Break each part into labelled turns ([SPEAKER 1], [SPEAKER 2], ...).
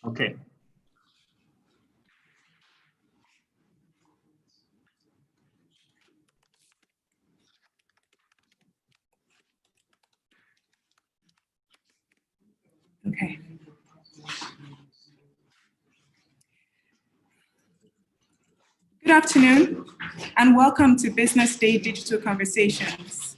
[SPEAKER 1] Okay.
[SPEAKER 2] Okay. Good afternoon, and welcome to Business Day Digital Conversations.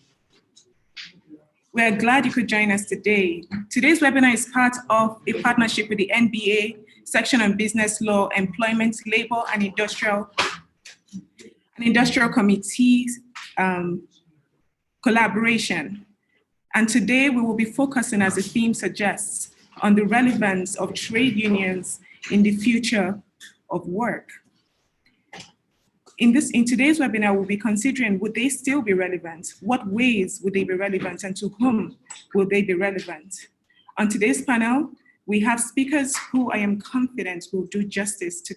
[SPEAKER 2] We're glad you could join us today. Today's webinar is part of a partnership with the NBA section on business law, employment, labor, and industrial committees collaboration. And today we will be focusing, as the theme suggests, on the relevance of trade unions in the future of work. In today's webinar, we'll be considering, would they still be relevant? What ways would they be relevant, and to whom will they be relevant? On today's panel, we have speakers who I am confident will do justice to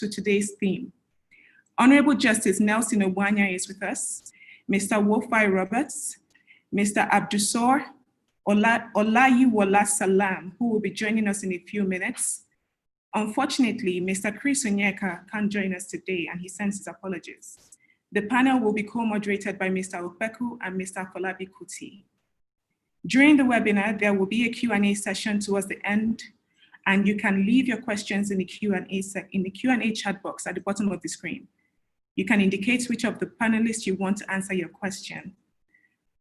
[SPEAKER 2] today's theme. Honorable Justice Nelson Obwanya is with us, Mr. Wofai Roberts, Mr. Abdusor Olayiwola Salam, who will be joining us in a few minutes. Unfortunately, Mr. Chris Onyeka can't join us today, and he sends his apologies. The panel will be co-moderated by Mr. Okpeku and Mr. Folabi Kuti. During the webinar, there will be a Q&A session towards the end, and you can leave your questions in the Q&A chat box at the bottom of the screen. You can indicate which of the panelists you want to answer your question.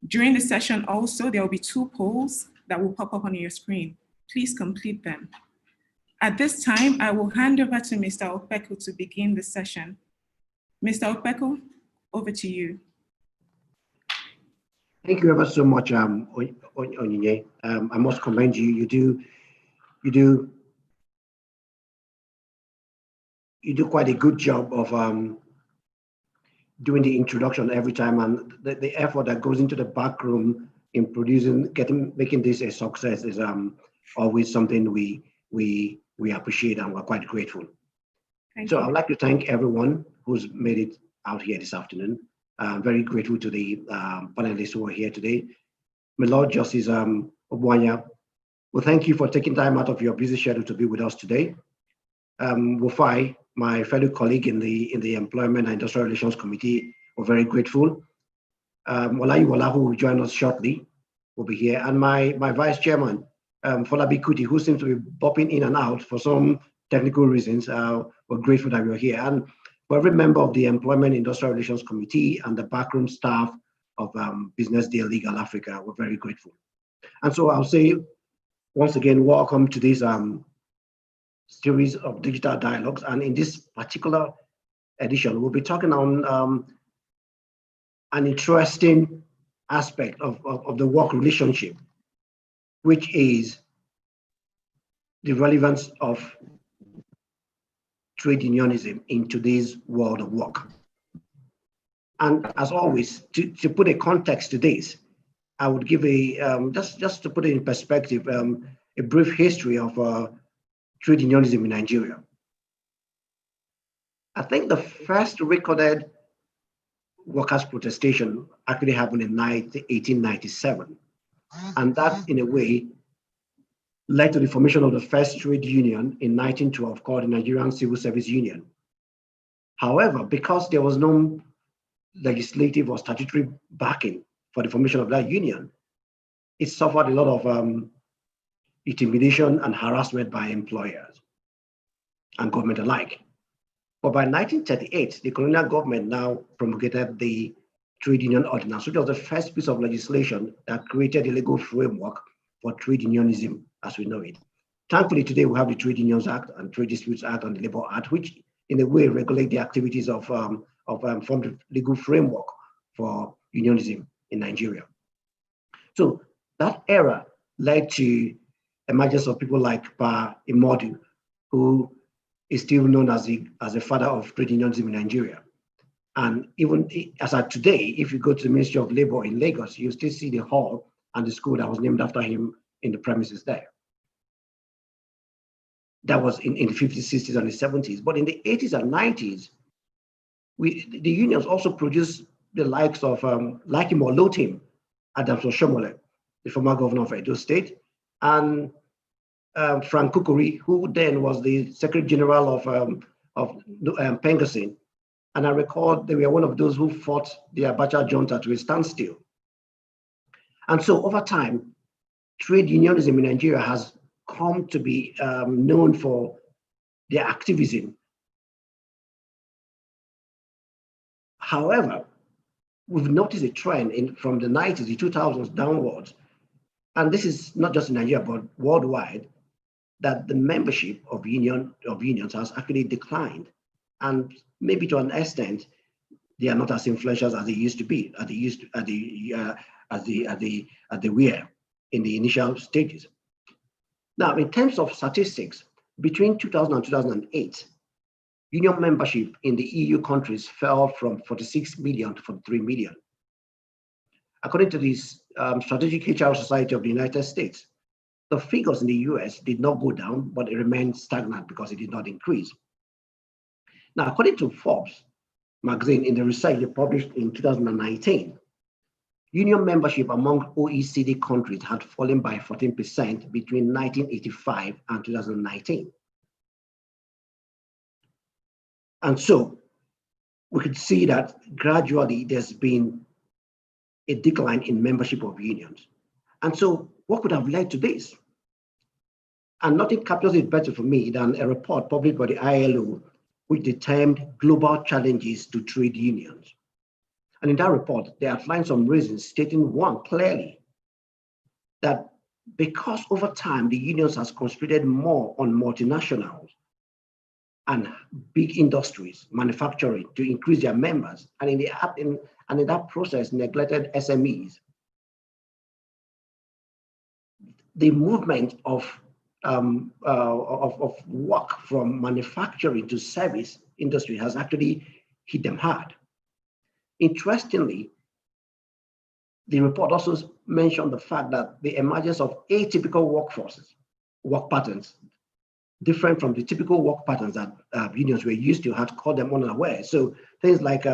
[SPEAKER 2] During the session also, there will be 2 polls that will pop up on your screen. Please complete them. At this time, I will hand over to Mr. Okpeku to begin the session. Mr. Okpeku, over to you.
[SPEAKER 3] Thank you ever so much, Onyinye. I must commend you. You do quite a good job of doing the introduction every time, and the effort that goes into the back room in making this a success is always something we appreciate, and we're quite grateful.
[SPEAKER 2] Thank you.
[SPEAKER 3] I'd like to thank everyone who's made it out here this afternoon. I'm very grateful to the panelists who are here today. My Lord Justice Obwanya, well, thank you for taking time out of your busy schedule to be with us today. Wofai, my fellow colleague in the Employment and Industrial Relations Committee, we're very grateful. Olayiwola, who will join us shortly, will be here. And my Vice Chairman, Folabi Kuti, who seems to be bopping in and out for some technical reasons. We're grateful that you're here. And for every member of the Employment and Industrial Relations Committee and the backroom staff of Business Day Legal Africa, we're very grateful. And so I'll say, once again, welcome to this series of digital dialogues. And in this particular edition, we'll be talking on an interesting aspect of the work relationship, which is the relevance of trade unionism in today's world of work. And as always, to put a context to this, I would give just to put it in perspective, a brief history of trade unionism in Nigeria. I think the first recorded workers' protestation actually happened in 1897. And that, in a way, led to the formation of the first trade union in 1912 called the Nigerian Civil Service Union. However, because there was no legislative or statutory backing for the formation of that union, it suffered a lot of intimidation and harassment by employers and government alike. But by 1938, the colonial government now promulgated the Trade Union Ordinance, which was the first piece of legislation that created a legal framework for trade unionism as we know it. Thankfully, today we have the Trade Unions Act and Trade Disputes Act and the Labor Act, which in a way regulate the activities of form the legal framework for unionism in Nigeria. So that era led to emergence of people like Pa Imodu, who is still known as the father of trade unionism in Nigeria. And even as of today, if you go to the Ministry of Labor in Lagos, you still see the hall and the school that was named after him in the premises there. That was in the 50s, 60s, and the 70s. But in the 80s and 90s, the unions also produced the likes of Lakim Olotim, Adams Oshomole, the former governor of Edo State, and Frank Kukuri, who then was the Secretary General of Pengasin. And I recall they were one of those who fought the Abacha junta to a standstill. And so over time, trade unionism in Nigeria has come to be known for their activism. However, we've noticed a trend from the 90s, the 2000s downwards, and this is not just in Nigeria, but worldwide, that the membership of unions has actually declined. And maybe to an extent, they are not as influential as they used to be, as they were in the initial stages. Now, in terms of statistics, between 2000 and 2008, union membership in the EU countries fell from 46 million to 43 million. According to the Strategic HR Society of the United States, the figures in the US did not go down, but it remained stagnant because it did not increase. Now, according to Forbes magazine, in the research they published in 2019, union membership among OECD countries had fallen by 14% between 1985 and 2019. And so we could see that gradually there's been a decline in membership of unions. And so what could have led to this? And nothing captures it better for me than a report published by the ILO, which they termed Global Challenges to Trade Unions. And in that report, they outlined some reasons, stating one clearly, that because over time the unions has concentrated more on multinationals and big industries, manufacturing, to increase their members, and in that process neglected SMEs. The movement of work from manufacturing to service industry has actually hit them hard. Interestingly, the report also mentioned the fact that the emergence of atypical work patterns, different from the typical work patterns that unions were used to, had caught them unaware. So things like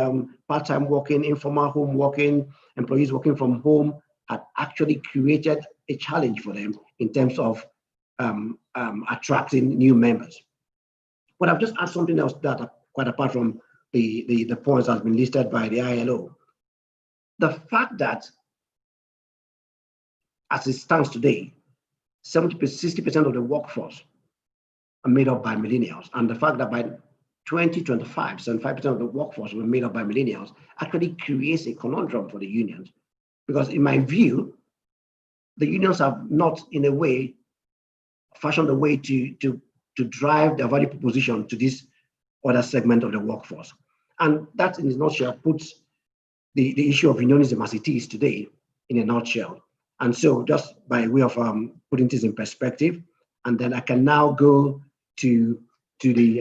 [SPEAKER 3] part-time working, informal home working, employees working from home had actually created a challenge for them in terms of attracting new members. But I've just added something else that, quite apart from the points that have been listed by the ILO. The fact that, as it stands today, 60% of the workforce are made up by millennials, and the fact that by 2025, 75% of the workforce will be made up by millennials actually creates a conundrum for the unions. Because in my view, the unions have not, in a way, fashioned a way to drive their value proposition to this other segment of the workforce. And that, in a nutshell, puts the issue of unionism as it is today in a nutshell. And so, just by way of putting this in perspective, and then I can now go to the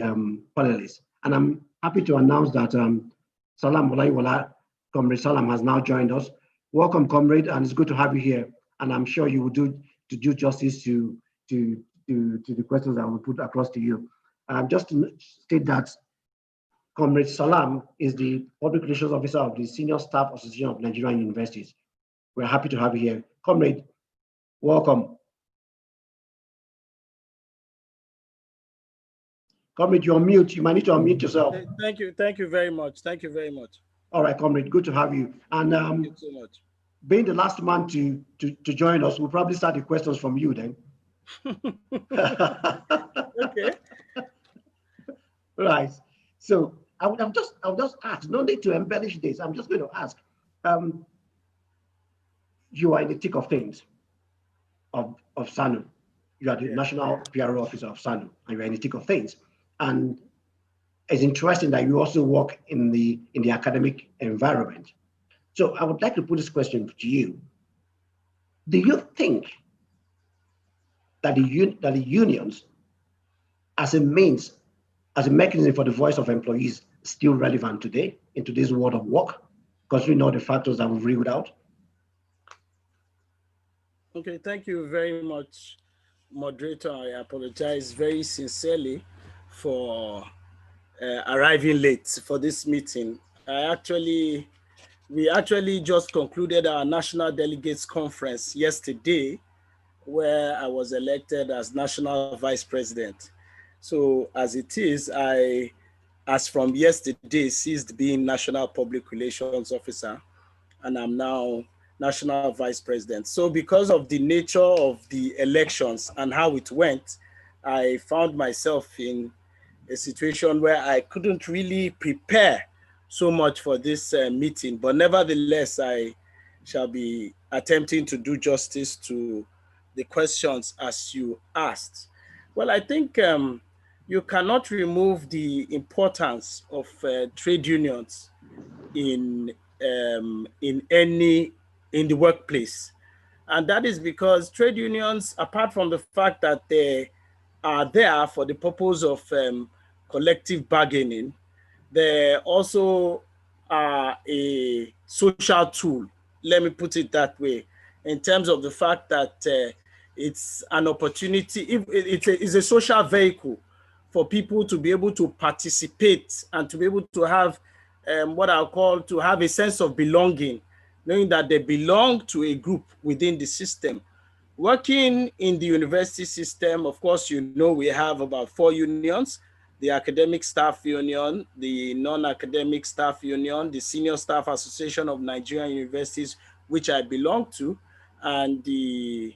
[SPEAKER 3] panelists. And I'm happy to announce that Salam Olaiwola, Comrade Salam, has now joined us. Welcome, Comrade, and it's good to have you here. And I'm sure you will do justice to the questions that I will put across to you. Just to state that Comrade Salam is the Public Relations Officer of the Senior Staff Association of Nigerian Universities. We're happy to have you here. Comrade, welcome. Comrade, you're on mute. You might need to unmute yourself.
[SPEAKER 1] Thank you very much. Thank you very much.
[SPEAKER 3] All right, Comrade, good to have you. And
[SPEAKER 1] thank you so much.
[SPEAKER 3] Being the last man to join us, we'll probably start the questions from you then.
[SPEAKER 1] Okay.
[SPEAKER 3] Right. So I'll just ask, no need to embellish this. I'm just going to ask. You are in the thick of things of SANU. You are the National PRO Officer of SANU, and you are in the thick of things. And it's interesting that you also work in the academic environment. So I would like to put this question to you. Do you think that the unions, as a mechanism for the voice of employees, still relevant today in today's world of work, considering all the factors that we've reeled out?
[SPEAKER 1] Okay, thank you very much, moderator. I apologize very sincerely for arriving late for this meeting. We actually just concluded our National Delegates Conference yesterday, where I was elected as National Vice President. So as it is, as from yesterday, ceased being National Public Relations Officer, and I'm now National Vice President. So because of the nature of the elections and how it went, I found myself in a situation where I couldn't really prepare so much for this meeting, but nevertheless, I shall be attempting to do justice to the questions as you asked. Well, I think you cannot remove the importance of trade unions in in the workplace, and that is because trade unions, apart from the fact that they are there for the purpose of collective bargaining, they also are a social tool. Let me put it that way, in terms of the fact that it's an opportunity. It's a social vehicle for people to be able to participate and to be able to have what I'll call to have a sense of belonging, knowing that they belong to a group within the system. Working in the university system, of course, you know, we have about 4 unions: the Academic Staff Union, the Non-Academic Staff Union, the Senior Staff Association of Nigerian Universities, which I belong to, and the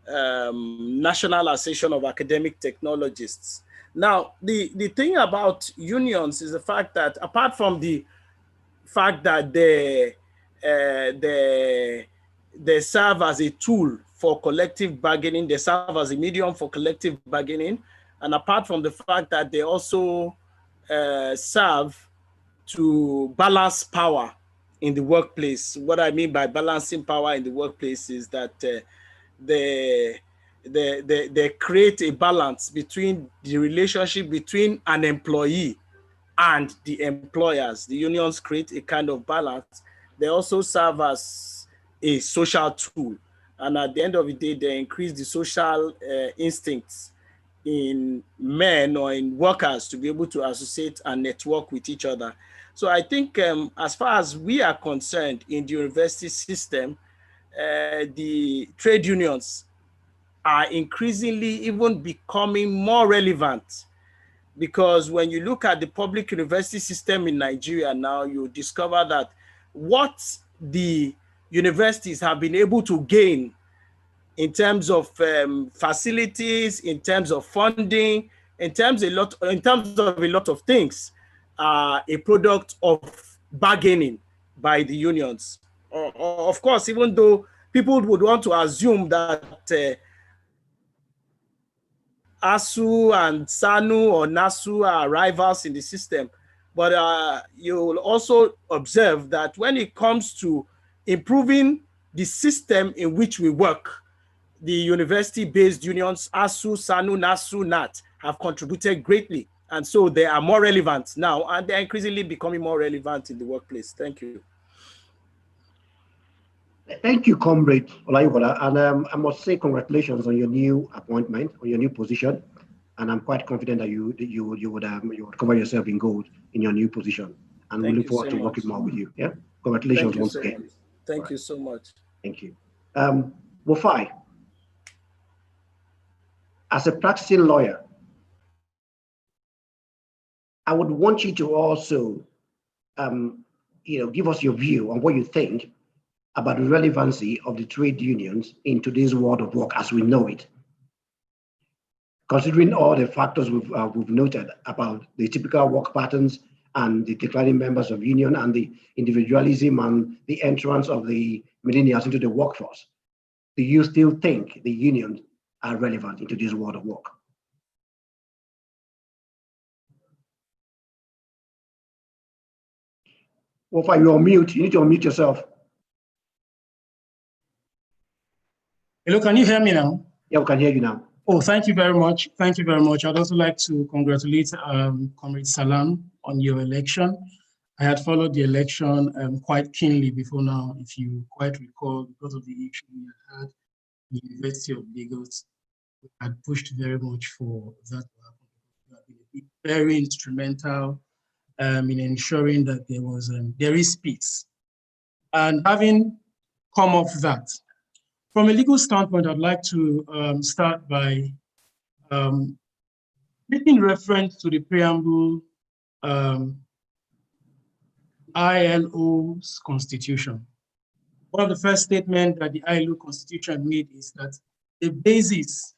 [SPEAKER 1] National Association of Academic Technologists. Now, the thing about unions is the fact that apart from the fact that they serve as a tool for collective bargaining, they serve as a medium for collective bargaining, and apart from the fact that they also serve to balance power in the workplace. What I mean by balancing power in the workplace is that they, they create a balance between the relationship between an employee and the employers. The unions create a kind of balance. They also serve as a social tool. And at the end of the day, they increase the social instincts in men or in workers to be able to associate and network with each other. So I think as far as we are concerned in the university system, the trade unions are increasingly even becoming more relevant, because when you look at the public university system in Nigeria now, you discover that what the universities have been able to gain in terms of facilities, in terms of funding, in terms of a lot of things, are a product of bargaining by the unions. Of course, even though people would want to assume that ASU and SANU or NASU are rivals in the system, but you will also observe that when it comes to improving the system in which we work, the university-based unions, ASU, SANU, NASU, NAT, have contributed greatly. And so they are more relevant now, and they're increasingly becoming more relevant in the workplace. Thank you.
[SPEAKER 3] Thank you, Comrade Olayiwola. And I must say congratulations on your new appointment, on your new position. And I'm quite confident that you would cover yourself in gold in your new position. And we look forward to working more with you. Yeah, congratulations once again.
[SPEAKER 1] Thank you so much.
[SPEAKER 3] Thank you. Wofai, as a practicing lawyer, I would want you to also, give us your view on what you think about the relevancy of the trade unions in today's world of work as we know it. Considering all the factors we've noted about the typical work patterns and the declining members of union and the individualism and the entrance of the millennials into the workforce, do you still think the unions are relevant in today's world of work? Wofai, you're on mute. You need to unmute yourself.
[SPEAKER 4] Hello, can you hear me now?
[SPEAKER 3] Yeah, we can hear you now.
[SPEAKER 4] Oh, thank you very much. Thank you very much. I'd also like to congratulate Comrade Salam on your election. I had followed the election quite keenly before now, if you quite recall, because of the issue we had at the University of Lagos. We had pushed very much for that to happen. We have been very instrumental in ensuring that there is peace. And having come off that, From a legal standpoint, I'd like to start by making reference to the preamble ILO's constitution. One of the first statements that the ILO constitution made is that the basis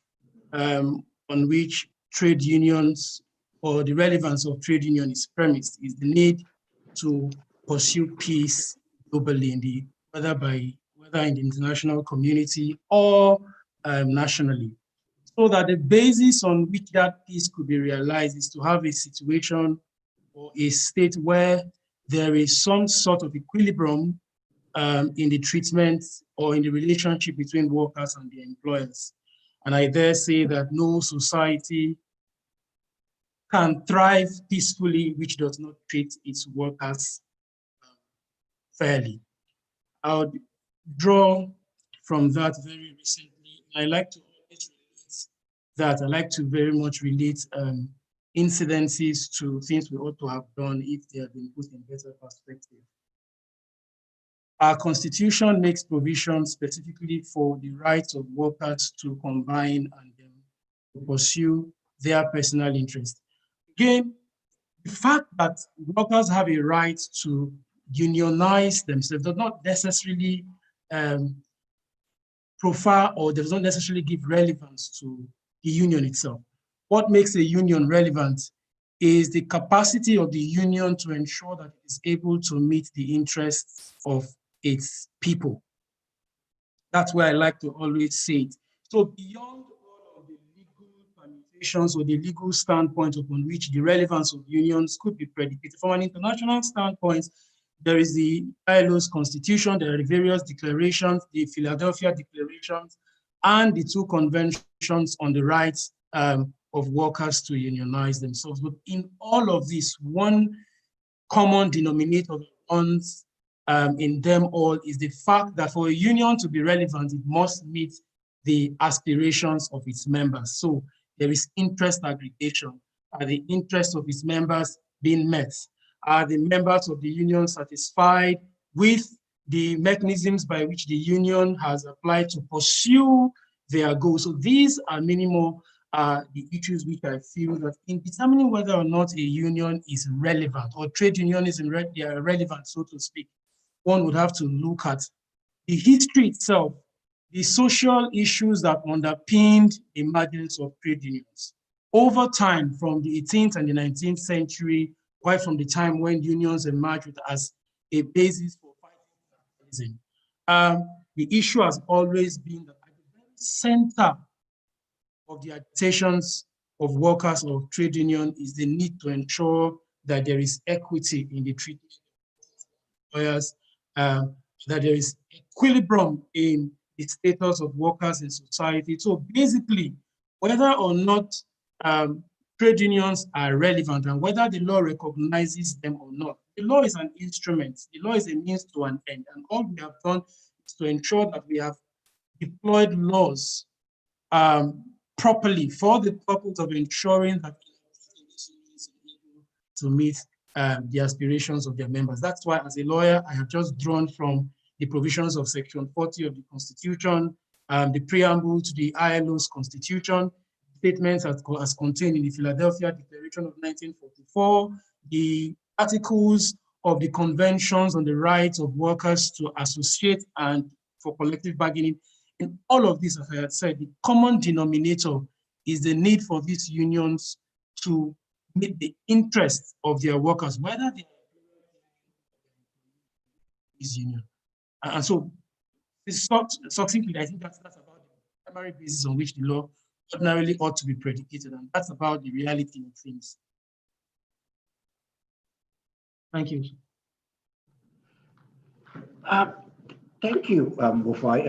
[SPEAKER 4] on which trade unions or the relevance of trade union is premised is the need to pursue peace globally whether in the international community or nationally. So that the basis on which that peace could be realized is to have a situation or a state where there is some sort of equilibrium in the treatment or in the relationship between workers and their employers. And I dare say that no society can thrive peacefully which does not treat its workers fairly. I would draw from that very recently. I like to always relate that. I like to very much relate incidences to things we ought to have done if they have been put in better perspective. Our constitution makes provision specifically for the rights of workers to combine and to pursue their personal interest. Again, the fact that workers have a right to unionize themselves does not necessarily profile or does not necessarily give relevance to the union itself. What makes a union relevant is the capacity of the union to ensure that it is able to meet the interests of its people. That's where I like to always say it. So beyond all of the legal permutations or the legal standpoint upon which the relevance of unions could be predicated, from an international standpoint, there is the ILO's constitution, there are the various declarations, the Philadelphia Declarations, and the two conventions on the rights of workers to unionize themselves. But in all of this, one common denominator that runs in them all is the fact that for a union to be relevant, it must meet the aspirations of its members. So there is interest aggregation. Are the interests of its members being met? Are the members of the union satisfied with the mechanisms by which the union has applied to pursue their goals? So these are minimal the issues which I feel that in determining whether or not a union is relevant or trade unionism relevant, so to speak, one would have to look at the history itself, the social issues that underpinned the emergence of trade unions. Over time, from the 18th and the 19th century, right from the time when unions emerged as a basis for fighting capitalism, the issue has always been that at the very center of the agitations of workers of trade union is the need to ensure that there is equity in the treatment of employers, that there is equilibrium in the status of workers in society. So basically, whether or not trade unions are relevant and whether the law recognizes them or not, the law is an instrument. The law is a means to an end. And all we have done is to ensure that we have deployed laws properly for the purpose of ensuring that to meet the aspirations of their members. That's why, as a lawyer, I have just drawn from the provisions of Section 40 of the Constitution, the preamble to the ILO's Constitution, statements as contained in the Philadelphia Declaration of 1944, the articles of the conventions on the rights of workers to associate and for collective bargaining. In all of this, as I had said, the common denominator is the need for these unions to meet the interests of their workers, whether they is union. And so, succinctly, I think that's about the primary basis on which the law ordinarily ought to be predicated, and that's about the reality of things. Thank you.
[SPEAKER 3] Thank you, Wufai.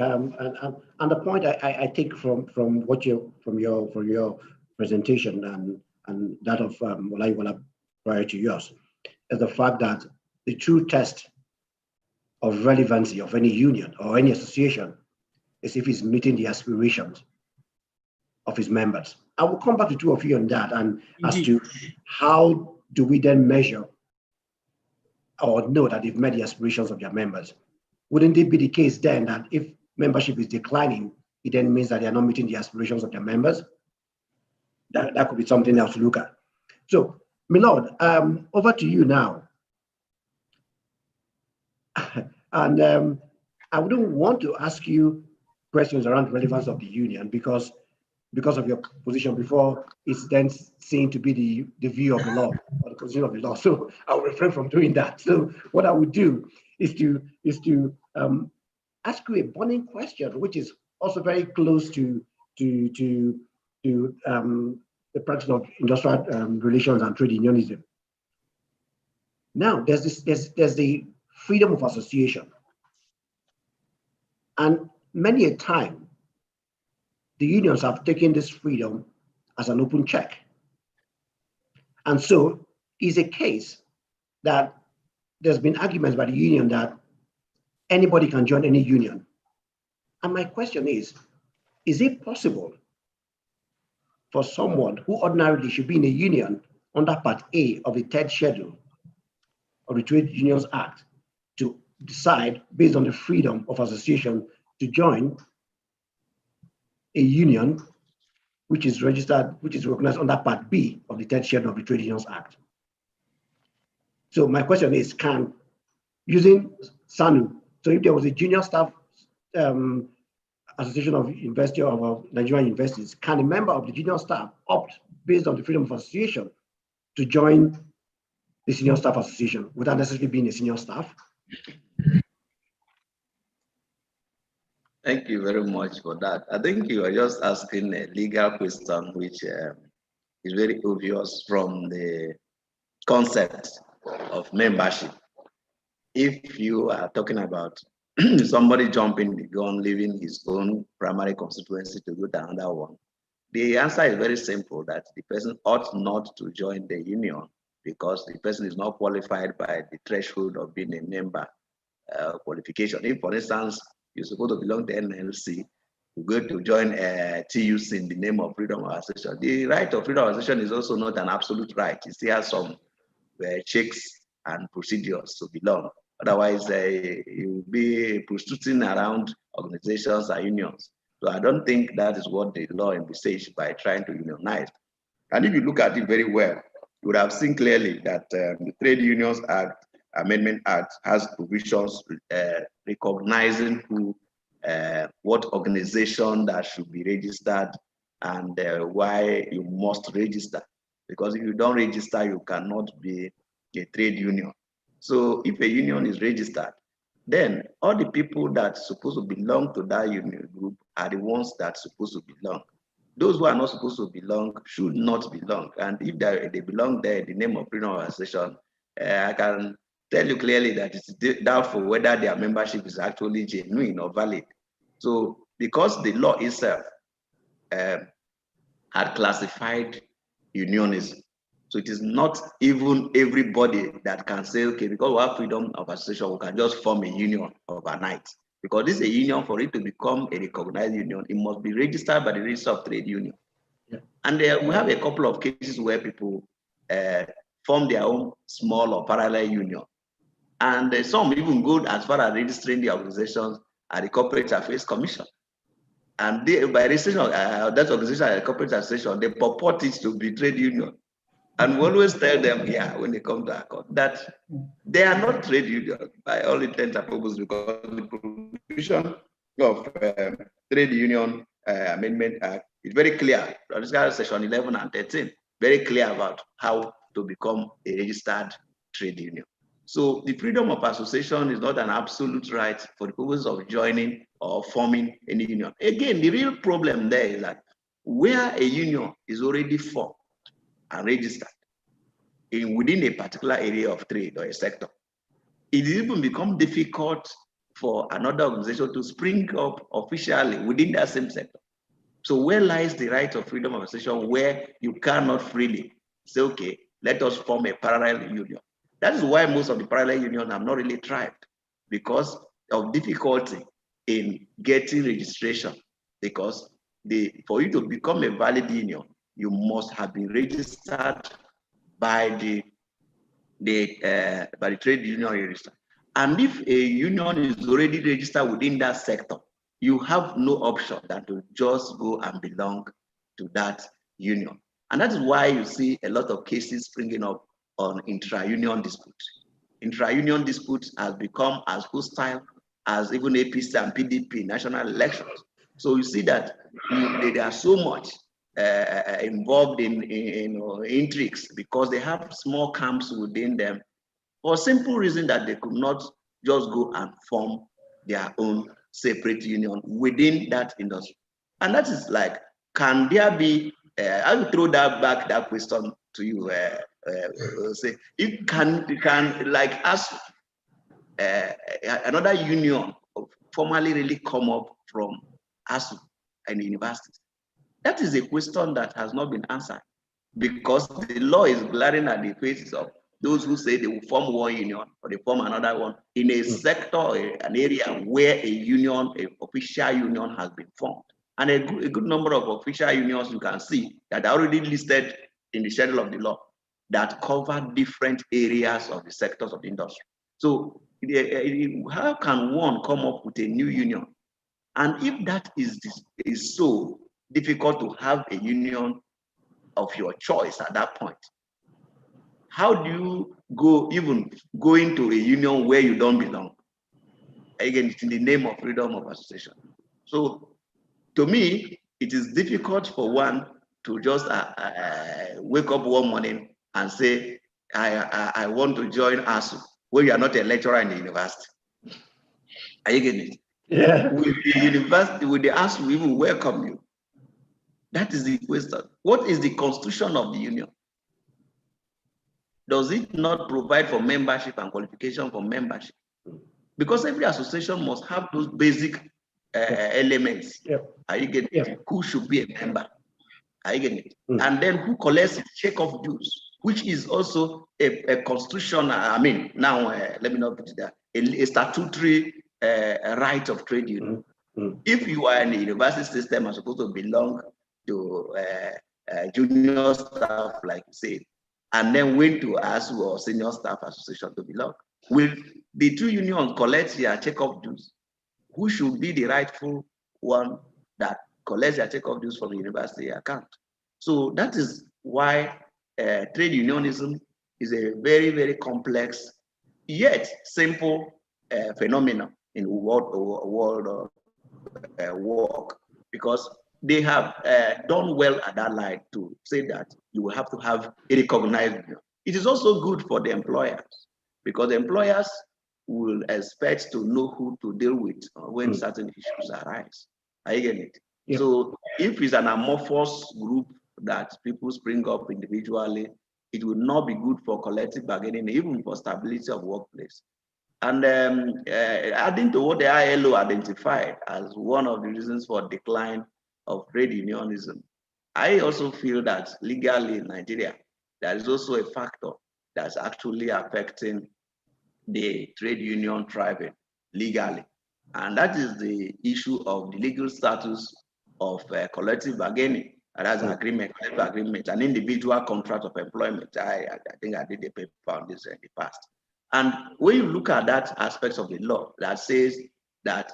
[SPEAKER 3] And the point I take from your presentation and that of Olaiwola prior to yours is the fact that the true test of relevancy of any union or any association is if it's meeting the aspirations of its members. I will come back to two of you on that and as to how do we then measure or know that they've met the aspirations of their members. Wouldn't it be the case then that if membership is declining, it then means that they are not meeting the aspirations of their members. That could be something else to look at. So, Milord, over to you now. And I wouldn't want to ask you questions around relevance of the union because of your position before, it's then seen to be the view of the law or the position of the law. So I'll refrain from doing that. So what I would do is to ask you a burning question, which is also very close to the practice of industrial relations and trade unionism. Now, there's the freedom of association, and many a time the unions have taken this freedom as an open check. And so it's a case that there's been arguments by the union that anybody can join any union. And my question is it possible for someone who ordinarily should be in a union under Part A of the 3rd schedule of the Trade Unions Act to decide, based on the freedom of association, to join a union which is registered, which is recognized under Part B of the 3rd schedule of the Trade Unions Act? So my question is, can, using SANU, so if there was a junior staff association of university of Nigerian universities, can a member of the junior staff opt, based on the freedom of association, to join the senior staff association without necessarily being a senior staff?
[SPEAKER 5] Thank you very much for that. I think you are just asking a legal question, which is very obvious from the concept of membership. If you are talking about somebody jumping the gun, leaving his own primary constituency to go to another one, the answer is very simple, that the person ought not to join the union because the person is not qualified by the threshold of being a member qualification. If, for instance, you're supposed to belong to NLC, you go to join TUC in the name of freedom of association. The right of freedom of association is also not an absolute right. It still has some checks and procedures to belong. Otherwise, you'll be prostituting around organizations and unions. So I don't think that is what the law envisaged by trying to unionize. And if you look at it very well, you would have seen clearly that the Trade Unions Act, Amendment Act, has provisions recognizing who, what organization that should be registered and why you must register. Because if you don't register, you cannot be a trade union. So if a union is registered, then all the people that are supposed to belong to that union group are the ones that are supposed to belong. Those who are not supposed to belong should not belong. And if they belong there in the name of freedom of association, I can tell you clearly that it's doubtful whether their membership is actually genuine or valid. So because the law itself had classified unionism, so it is not even everybody that can say, okay, because we have freedom of association, we can just form a union overnight. Because this is a union, for it to become a recognized union, it must be registered by the Register of Trade Union. Yeah. And we have a couple of cases where people form their own small or parallel union. And some even go as far as registering the organizations at the Corporate Affairs Commission. And by registration of that organization at the Corporate Association, they purport it to be trade union. And we always tell them, yeah, when they come to our court, that they are not trade union by all intents and purposes, because the provision of Trade Union Amendment Act is very clear. Section 11 and 13, very clear about how to become a registered trade union. So the freedom of association is not an absolute right for the purpose of joining or forming any union. Again, the real problem there is that where a union is already formed and registered within a particular area of trade or a sector, it even becomes difficult for another organization to spring up officially within that same sector. So where lies the right of freedom of association, where you cannot freely say, okay, let us form a parallel union? That is why most of the parallel unions have not really thrived, because of difficulty in getting registration. Because for you to become a valid union, you must have been registered by the trade union register. And if a union is already registered within that sector, you have no option than to just go and belong to that union. And that is why you see a lot of cases springing up on intra-union disputes. Intra-union disputes has become as hostile as even APC and PDP national elections. So you see that they are so much involved in intrigues because they have small camps within them for simple reason that they could not just go and form their own separate union within that industry. And that is like, can there be, I will throw that question to you, say, if can like ask another union formally really come up from ASU and the universities? That is a question that has not been answered because the law is glaring at the faces of those who say they will form one union or they form another one in a sector, an area where a union, an official union has been formed. And a good number of official unions you can see that are already listed in the schedule of the law that cover different areas of the sectors of the industry. So how can one come up with a new union? And if that is so difficult to have a union of your choice at that point, how do you go into a union where you don't belong? Again, it's in the name of freedom of association. So to me, it is difficult for one to just wake up one morning and say, I want to join ASU, where you are not a lecturer in the university. Are you getting it?
[SPEAKER 3] Yeah.
[SPEAKER 5] Will the university, will the ASU even welcome you? That is the question. What is the constitution of the union? Does it not provide for membership and qualification for membership? Because every association must have those basic elements.
[SPEAKER 3] Yep.
[SPEAKER 5] Are you getting
[SPEAKER 3] Yep.
[SPEAKER 5] it? Who should be a member? Are you getting it?
[SPEAKER 3] Mm.
[SPEAKER 5] And then who collects the check-off dues, which is also a constitutional, I mean, now let me not put it there, a statutory right of trade union. If you are in the university system and supposed to belong to junior staff, like you said, and then went to ASU or senior staff association to belong, will the two unions collect their check-off dues? Who should be the rightful one that collects their check-off dues from the university account? So that is why trade unionism is a very, very complex, yet simple phenomenon in world work, because they have done well at that line to say that you will have to have a recognized union. It is also good for the employers because the employers will expect to know who to deal with when certain issues arise. Are you getting it? Yep. So if it's an amorphous group that people spring up individually, it will not be good for collective bargaining, even for stability of workplace. And adding to what the ILO identified as one of the reasons for decline of trade unionism, I also feel that legally in Nigeria, there is also a factor that's actually affecting the trade union thriving legally. And that is the issue of the legal status of collective bargaining. And that's agreement, collective agreement, an individual contract of employment. I think I did a paper on this in the past. And when you look at that aspect of the law that says that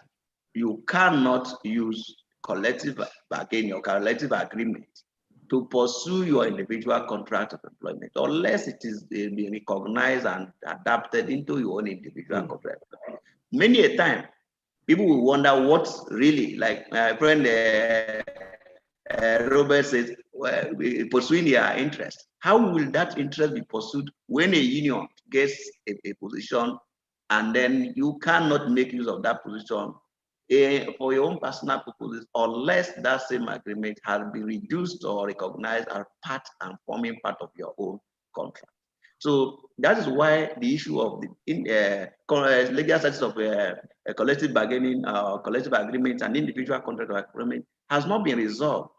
[SPEAKER 5] you cannot use collective bargaining or collective agreement to pursue your individual contract of employment unless it is being recognized and adapted into your own individual contract. Many a time, people will wonder what's really, like my friend Robert says, well, pursuing their interest. How will that interest be pursued when a union gets a position and then you cannot make use of that position for your own personal purposes unless that same agreement has been reduced or recognized as part and forming part of your own contract? So that is why the issue of the legal status of collective bargaining, collective agreements, and individual contract of agreement has not been resolved.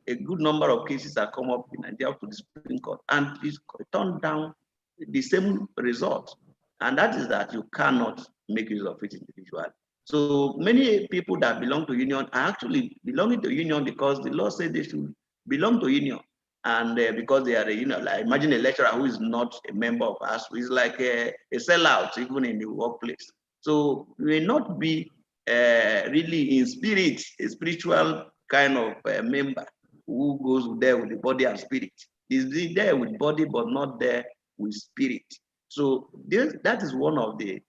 [SPEAKER 5] A good number of cases have come up in Nigeria to the Supreme Court, and it's turned down the same result. And that is that you cannot make use of it individually. So many people that belong to union are actually belonging to union because the law says they should belong to union. And because they are a union, like imagine a lecturer who is not a member of us, who is like a sellout even in the workplace. So you may not be really in spirit, a spiritual kind of member who goes there with the body and spirit. He's there with body, but not there with spirit. So that is one of the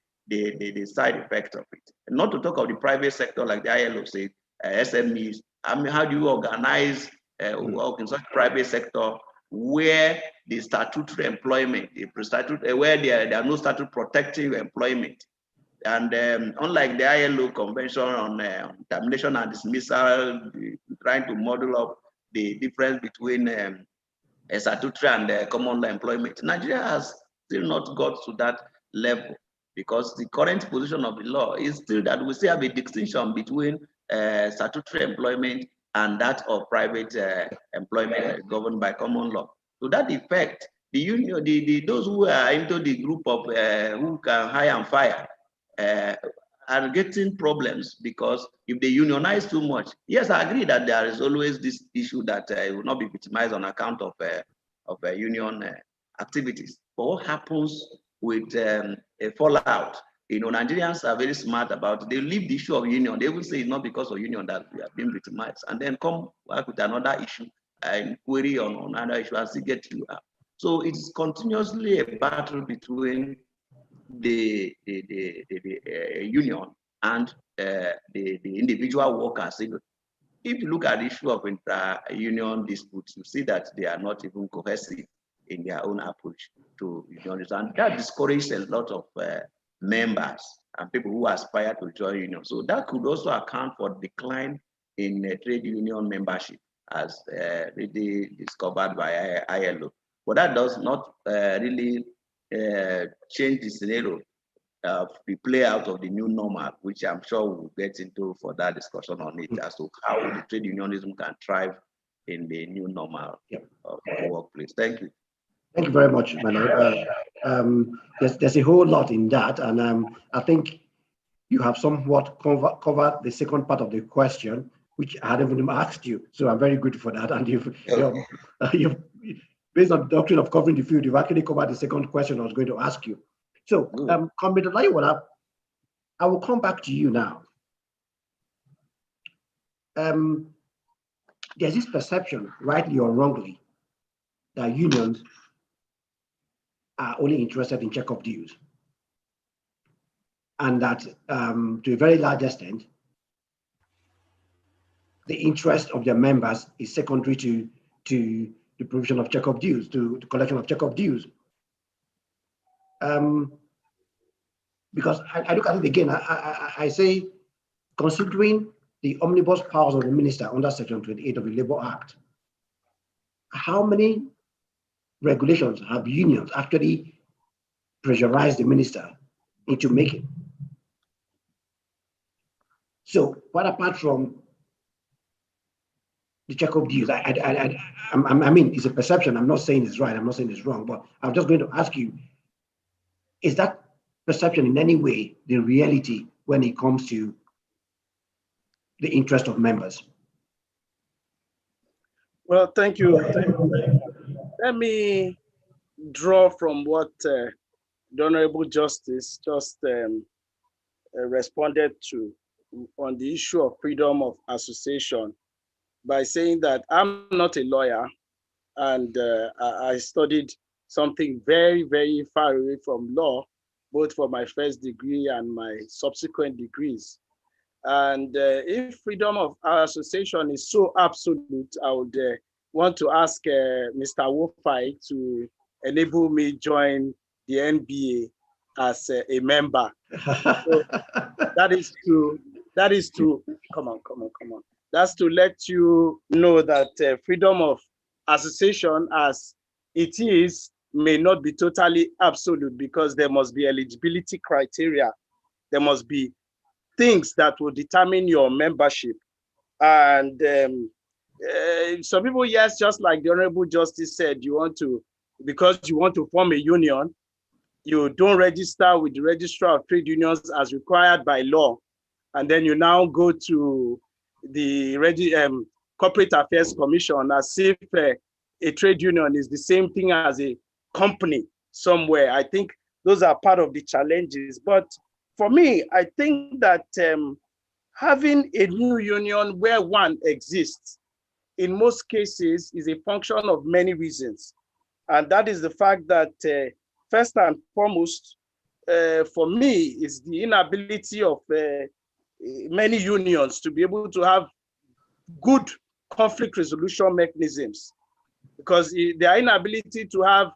[SPEAKER 5] side effects of it. And not to talk of the private sector, like the ILO said, SMEs. I mean, how do you organize work in such private sector where the statutory employment, where there are no statute protecting employment? And unlike the ILO Convention on Termination and Dismissal, trying to model up the difference between statutory and common law employment, Nigeria has still not got to that level, because the current position of the law is still that we still have a distinction between statutory employment and that of private employment governed by common law. To that effect, the union, those who are into the group of who can hire and fire are getting problems, because if they unionize too much, yes, I agree that there is always this issue that will not be victimized on account of union activities. But what happens with a fallout? You know, Nigerians are very smart about it. They leave the issue of union. They will say it's not because of union that we have been victimized, and then come back with another issue, and query on another issue, and still get you out. So it's continuously a battle between the union and the individual workers. If you look at the issue of intra-union disputes, you see that they are not even cohesive in their own approach to unions, and that discourages a lot of members and people who aspire to join unions. So that could also account for decline in trade union membership, as really discovered by ILO. But that does not really change the scenario of the play out of the new normal, which I'm sure we'll get into for that discussion on it, as to how the trade unionism can thrive in the new normal of the workplace. Thank you.
[SPEAKER 3] Thank you very much, my lord. There's a whole lot in that, and I think you have somewhat covered the second part of the question, which I hadn't even asked you. So I'm very grateful for that. And you've based on the doctrine of covering the field, you've actually covered the second question I was going to ask you. So, Comrade Olaiwola, I will come back to you now. There's this perception, rightly or wrongly, that unions are only interested in check-up dues, and that to a very large extent, the interest of their members is secondary to the provision of check-up dues, to the collection of check-up dues. Because I look at it again, I say, considering the omnibus powers of the minister under Section 28 of the Labour Act, how many regulations have unions actually pressurized the minister into making? So, quite apart from the check-up dues, I mean, it's a perception. I'm not saying it's right. I'm not saying it's wrong. But I'm just going to ask you: is that perception in any way the reality when it comes to the interest of members?
[SPEAKER 1] Well, thank you. Let me draw from what the Honorable Justice just responded to on the issue of freedom of association by saying that I'm not a lawyer, and I studied something very, very far away from law, both for my first degree and my subsequent degrees. And if freedom of association is so absolute, I would want to ask Mr. Wofai to enable me join the NBA as a member. So that is to, come on. That's to let you know that freedom of association as it is may not be totally absolute, because there must be eligibility criteria. There must be things that will determine your membership. And some people, yes, just like the Honorable Justice said, because you want to form a union, you don't register with the Registrar of Trade Unions as required by law. And then you now go to the Corporate Affairs Commission as if a trade union is the same thing as a company somewhere. I think those are part of the challenges. But for me, I think that having a new union where one exists, in most cases, is a function of many reasons. And that is the fact that, first and foremost, for me, is the inability of many unions to be able to have good conflict resolution mechanisms, because their inability to have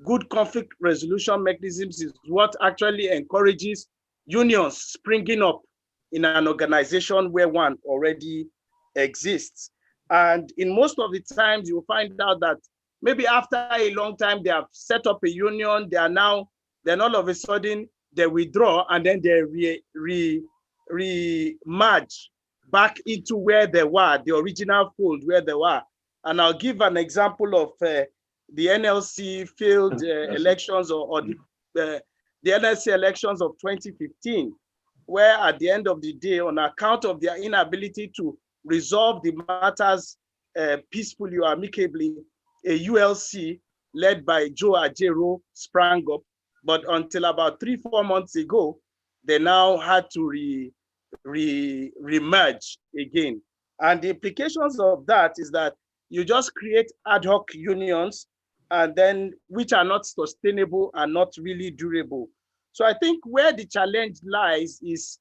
[SPEAKER 1] good conflict resolution mechanisms is what actually encourages unions springing up in an organization where one already exists. And in most of the times, you will find out that maybe after a long time, they have set up a union, then all of a sudden they withdraw, and then they re-merge back into where they were, the original fold where they were. And I'll give an example of the NLC failed elections, or the NLC elections of 2015, where at the end of the day, on account of their inability to resolve the matters peacefully or amicably, a ULC led by Joe Ajero sprang up. But until about 3-4 months ago, they now had to re-merge again. And the implications of that is that you just create ad hoc unions, and then which are not sustainable and not really durable. So I think where the challenge lies is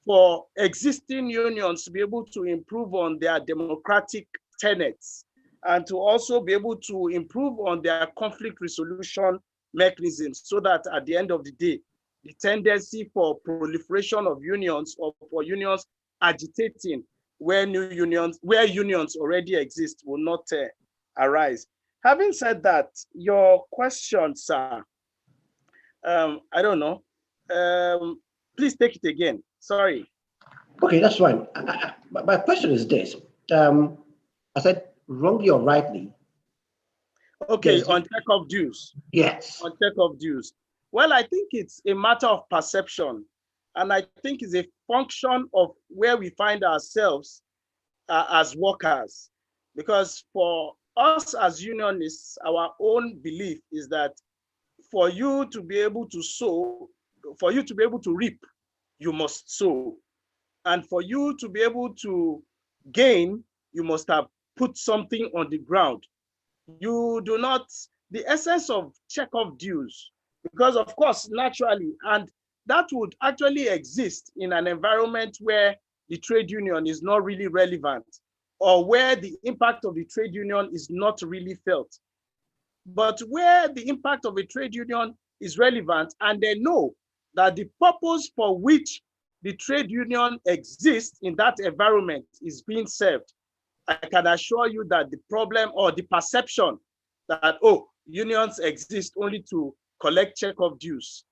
[SPEAKER 1] for existing unions to be able to improve on their democratic tenets, and to also be able to improve on their conflict resolution mechanisms, so that at the end of the day, the tendency for proliferation of unions, or for unions agitating where unions already exist, will not arise. Having said that, your question, sir, I don't know. Please take it again. Sorry.
[SPEAKER 3] Okay, that's fine. My question is this. I said wrongly or rightly.
[SPEAKER 1] Okay, on check-off dues.
[SPEAKER 3] Yes.
[SPEAKER 1] On check-off dues. Well, I think it's a matter of perception. And I think it's a function of where we find ourselves as workers. Because for us as unionists, our own belief is that for you to be able to sow, for you to be able to reap, you must sow. And for you to be able to gain, you must have put something on the ground. You do not, the essence of check-off dues, because of course, naturally, and that would actually exist in an environment where the trade union is not really relevant, or where the impact of the trade union is not really felt. But where the impact of a trade union is relevant, and they know that the purpose for which the trade union exists in that environment is being served, I can assure you that the problem, or the perception that, oh, unions exist only to collect check-off dues,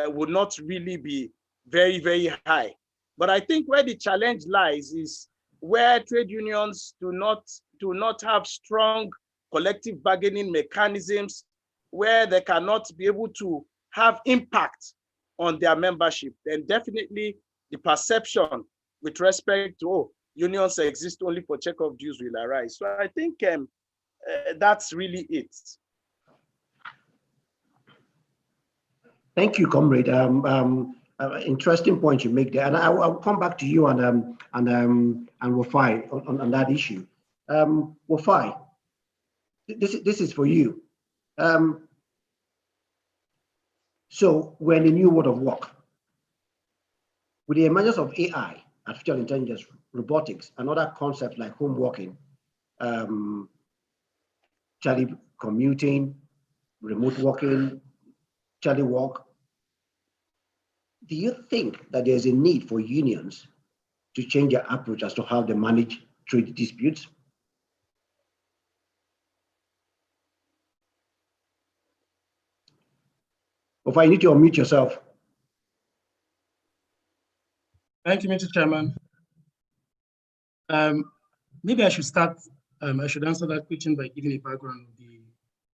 [SPEAKER 1] would not really be very, very high. But I think where the challenge lies is where trade unions do not have strong collective bargaining mechanisms, where they cannot be able to have impact on their membership. Then definitely the perception with respect to, oh, unions exist only for check-off dues will arise. So I think that's really it.
[SPEAKER 3] Thank you, comrade. Interesting point you make there, and I'll come back to you and Wafai on that issue. Wafai, this is for you. So we're in a new world of work. With the emergence of AI, artificial intelligence, robotics, and other concepts like home working, telecommuting, remote working, telework, do you think that there's a need for unions to change their approach as to how they manage trade disputes? Or if I need to unmute yourself.
[SPEAKER 4] Thank you, Mr. Chairman. Maybe I should start, I should answer that question by giving a background of the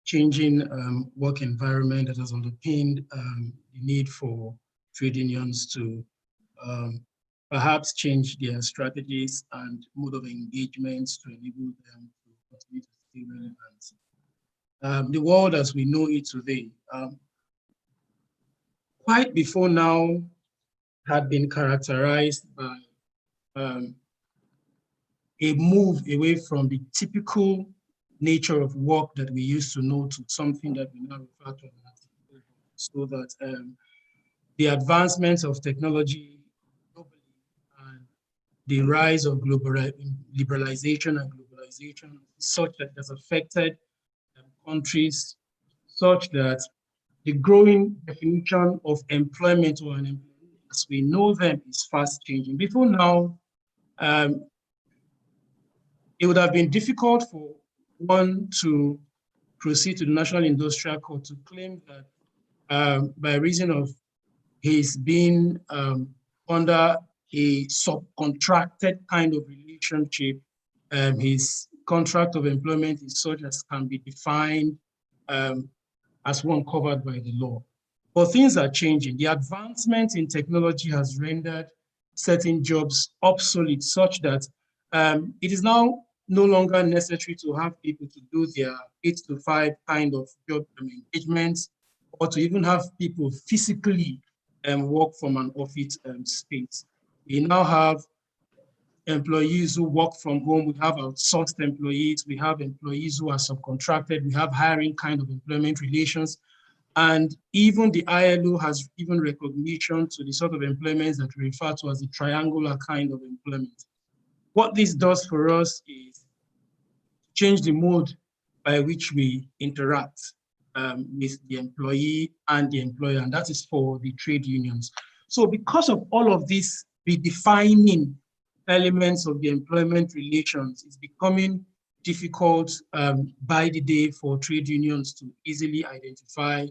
[SPEAKER 4] changing work environment that has underpinned the need for trade unions to perhaps change their strategies and mode of engagements to enable them to continue to stay relevant. The world as we know it today, quite before now, had been characterized by a move away from the typical nature of work that we used to know to something that we now refer to as, so that the advancements of technology globally and the rise of liberalization and globalization is such that it has affected countries such that the growing definition of employment or unemployment as we know them is fast changing. Before now, it would have been difficult for one to proceed to the National Industrial Court to claim that by reason of his being under a subcontracted kind of relationship, his contract of employment is such as can be defined as one covered by the law. But things are changing. The advancement in technology has rendered certain jobs obsolete such that it is now no longer necessary to have people to do their 8 to 5 kind of job engagements, or to even have people physically work from an office space. We now have employees who work from home. We have outsourced employees. We have employees who are subcontracted. We have hiring kind of employment relations. And even the ILO has given recognition to the sort of employments that we refer to as the triangular kind of employment. What this does for us is change the mode by which we interact with the employee and the employer, and that is for the trade unions. So because of all of this redefining elements of the employment relations, it's becoming difficult by the day for trade unions to easily identify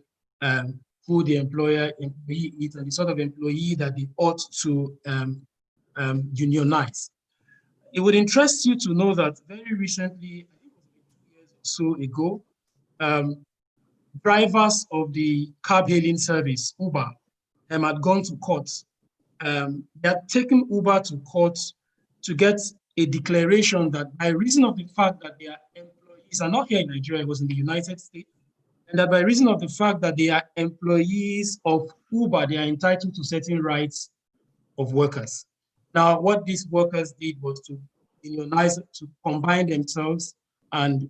[SPEAKER 4] who the employee is and the sort of employee that they ought to unionize. It would interest you to know that very recently, I think it was 2 years or so ago, drivers of the cab hailing service, Uber, had gone to court. They had taken Uber to court to get a declaration that by reason of the fact that their employees are not here in Nigeria, it was in the United States, and that by reason of the fact that they are employees of Uber, they are entitled to certain rights of workers. Now, what these workers did was to unionize, to combine themselves and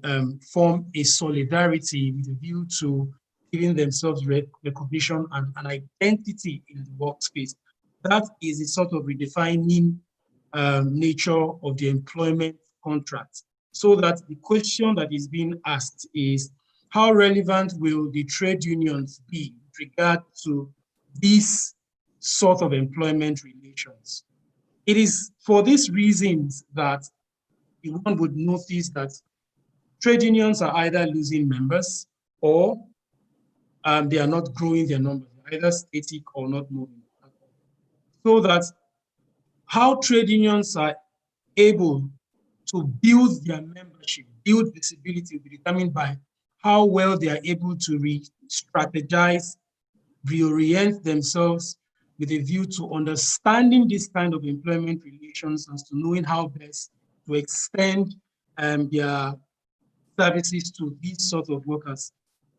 [SPEAKER 4] form a solidarity with a view to giving themselves recognition and an identity in the workspace. That is a sort of redefining nature of the employment contract. So that the question that is being asked is, how relevant will the trade unions be with regard to these sort of employment relations? It is for these reasons that one would notice that trade unions are either losing members or they are not growing their numbers, either static or not moving. So that how trade unions are able to build their membership, build visibility will be determined by how well they are able to re-strategize, reorient themselves with a view to understanding this kind of employment relations as to knowing how best to extend their services to these sort of workers.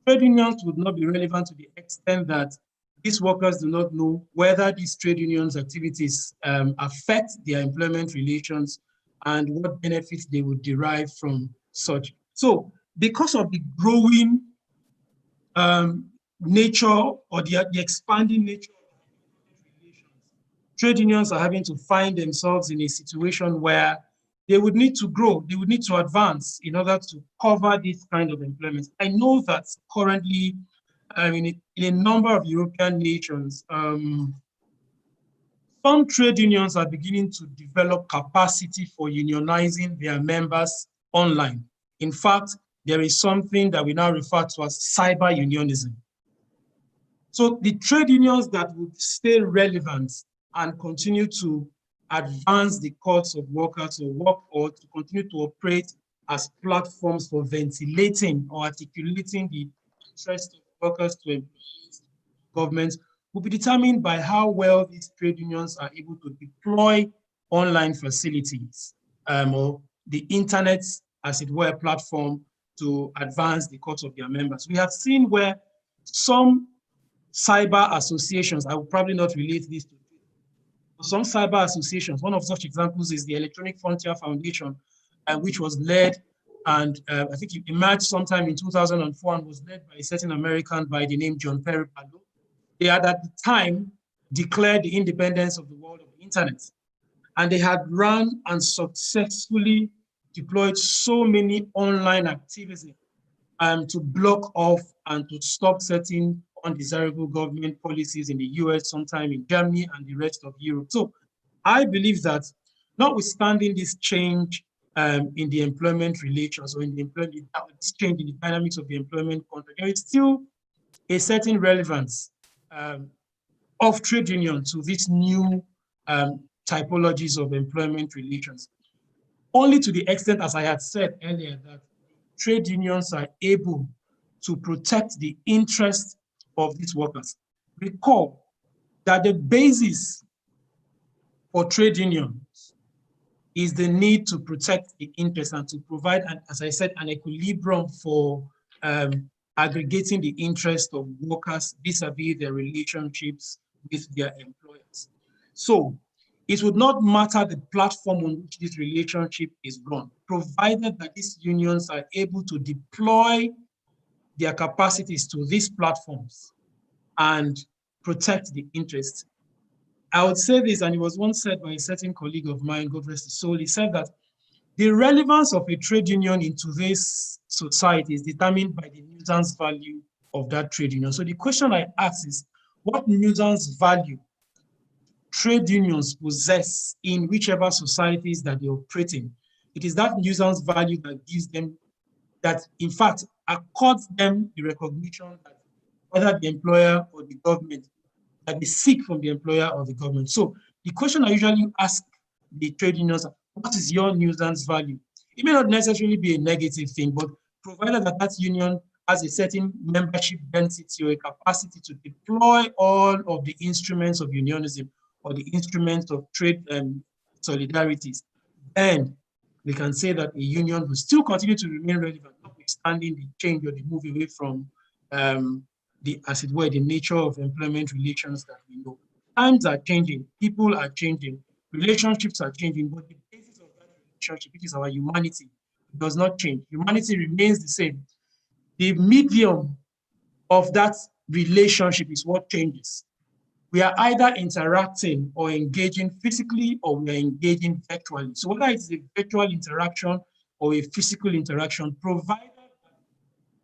[SPEAKER 4] Trade unions would not be relevant to the extent that these workers do not know whether these trade unions' activities affect their employment relations and what benefits they would derive from such. So because of the growing nature or the expanding nature of relations, trade unions are having to find themselves in a situation where they would need to grow, they would need to advance in order to cover this kind of employment. I know that currently, in a number of European nations, some trade unions are beginning to develop capacity for unionizing their members online. In fact, there is something that we now refer to as cyber unionism. So the trade unions that would stay relevant and continue to advance the cause of workers or to continue to operate as platforms for ventilating or articulating the interests of workers to employees, governments, will be determined by how well these trade unions are able to deploy online facilities or the internet, as it were, platform to advance the cause of their members. We have seen where some cyber associations, I will probably not relate this to, some cyber associations. One of such examples is the Electronic Frontier Foundation, which was led and I think it emerged sometime in 2004 and was led by a certain American by the name John Perry Barlow. They had at the time declared the independence of the world of the internet. And they had run and successfully deployed so many online activism to block off and to stop certain undesirable government policies in the US, sometime in Germany and the rest of Europe. So I believe that notwithstanding this change in the employment relations or in the employment, this change in the dynamics of the employment contract, there is still a certain relevance of trade union to these new typologies of employment relations. Only to the extent, as I had said earlier, that trade unions are able to protect the interests of these workers. Recall that the basis for trade unions is the need to protect the interests and to provide, as I said, an equilibrium for aggregating the interest of workers vis-a-vis their relationships with their employers. So it would not matter the platform on which this relationship is run, provided that these unions are able to deploy their capacities to these platforms and protect the interests. I would say this, and it was once said by a certain colleague of mine, God rest his soul. He said that the relevance of a trade union in today's society is determined by the nuisance value of that trade union. So the question I ask is, what nuisance value trade unions possess in whichever societies that they operate in? It is that nuisance value that gives them, that in fact accords them the recognition that whether the employer or the government, that they seek from the employer or the government. So the question I usually ask the trade unions, what is your nuisance value? It may not necessarily be a negative thing, but provided that that union has a certain membership density or a capacity to deploy all of the instruments of unionism or the instruments of trade solidarities, then we can say that a union will still continue to remain relevant, notwithstanding the change or the move away from as it were, the nature of employment relations that we know. Times are changing, people are changing, relationships are changing, but the basis of that relationship, which is our humanity, does not change. Humanity remains the same. The medium of that relationship is what changes. We are either interacting or engaging physically, or we are engaging virtually. So whether it's a virtual interaction or a physical interaction, provided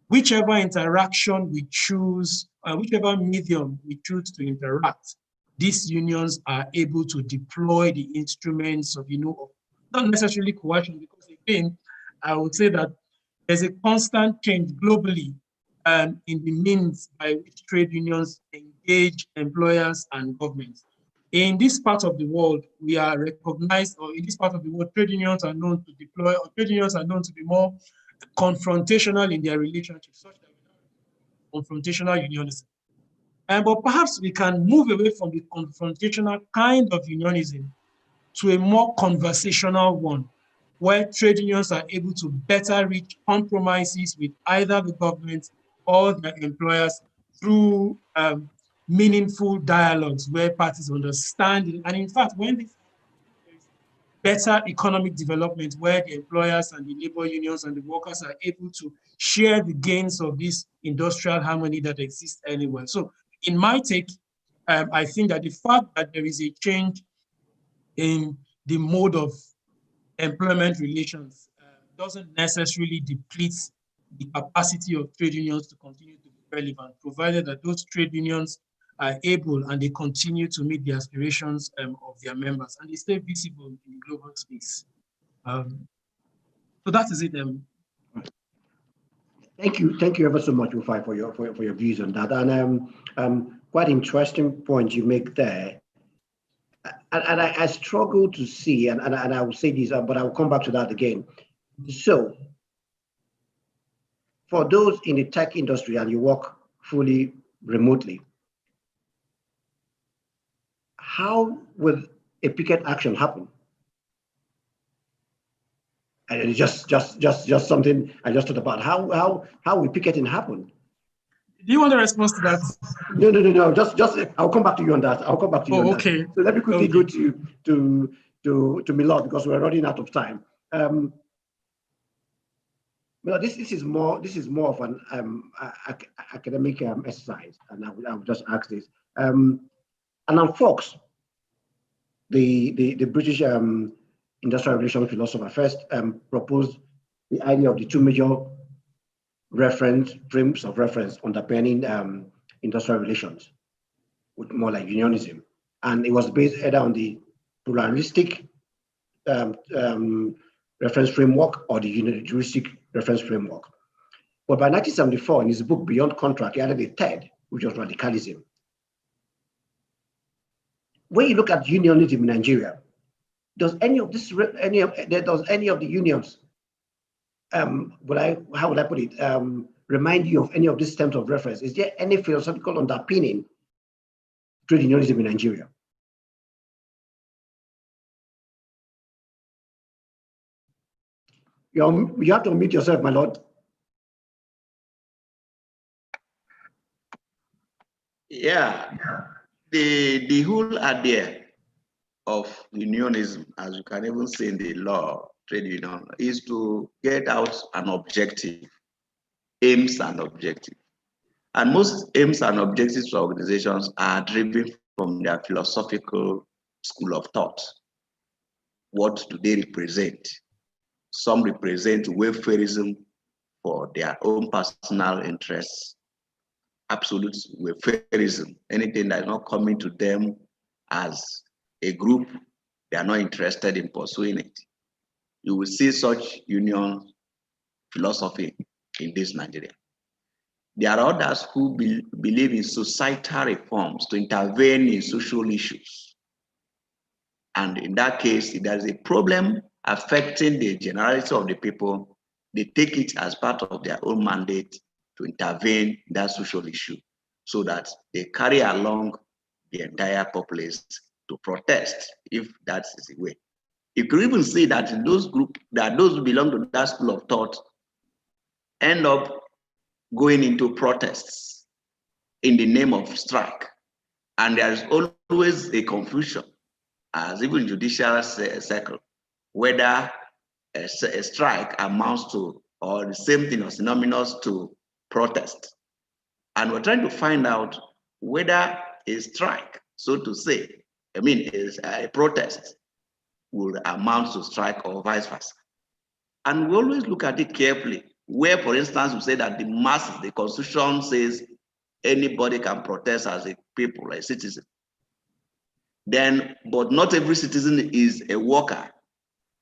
[SPEAKER 4] whichever interaction we choose, whichever medium we choose to interact, these unions are able to deploy the instruments of, not necessarily coercion, because again, I would say that there's a constant change globally in the means by which trade unions engage employers and governments. In this part of the world, we are recognized, or in this part of the world, trade unions are known to deploy, or trade unions are known to be more confrontational in their relationships, such that we have confrontational unionism. But perhaps we can move away from the confrontational kind of unionism to a more conversational one, where trade unions are able to better reach compromises with either the government or their employers through meaningful dialogues where parties understand it. And in fact, when there is better economic development, where the employers and the labor unions and the workers are able to share the gains of this industrial harmony that exists anywhere. So in my take, I think that the fact that there is a change in the mode of employment relations doesn't necessarily deplete the capacity of trade unions to continue to be relevant, provided that those trade unions are able and they continue to meet the aspirations of their members and they stay visible in the global space. So that is it.
[SPEAKER 3] Thank you ever so much, Rufai, for your views on that. And quite interesting point you make there. And I struggle to see, and I will say this, but I will come back to that again. So, for those in the tech industry and you work fully remotely, how will a picket action happen? And it's just something I just thought about. How will picketing happen?
[SPEAKER 4] Do you want a response to that?
[SPEAKER 3] No. Just I'll come back to you on that. I'll come back to you on
[SPEAKER 4] okay.
[SPEAKER 3] that. So let me quickly go to Milord because we're running out of time. Well, this is more of an academic exercise, and I will just ask this. Alan Fox, the British industrial relations philosopher, first proposed the idea of the two major frames of reference underpinning industrial relations, with more like unionism, and it was based either on the pluralistic reference framework or the unitaristic reference framework. But by 1974, in his book Beyond Contract, he added a third, which was radicalism. When you look at unionism in Nigeria, does any of the unions, how would I put it, remind you of any of these terms of reference? Is there any philosophical underpinning trade unionism in Nigeria? You have to unmute yourself, my lord.
[SPEAKER 5] Yeah, the whole idea of unionism, as you can even see in the law, trade union, is to get out an objective, aims and objective. And most aims and objectives for organizations are driven from their philosophical school of thought. What do they represent? Some represent welfarism for their own personal interests, absolute welfarism, anything that is not coming to them as a group, they are not interested in pursuing it. You will see such union philosophy in this Nigeria. There are others who believe in societal reforms to intervene in social issues. And in that case, if there is a problem affecting the generality of the people, they take it as part of their own mandate to intervene in that social issue so that they carry along the entire populace to protest, if that is the way. You could even see that in those groups, that those who belong to that school of thought end up going into protests in the name of strike. And there's always a confusion, as even judicial circle, whether a strike amounts to, or the same thing or synonymous to protest. And we're trying to find out whether a strike, so to say, is a protest, will amount to strike or vice versa. And we always look at it carefully, where, for instance, we say that the masses, the Constitution says anybody can protest as a people, a citizen. Then, but not every citizen is a worker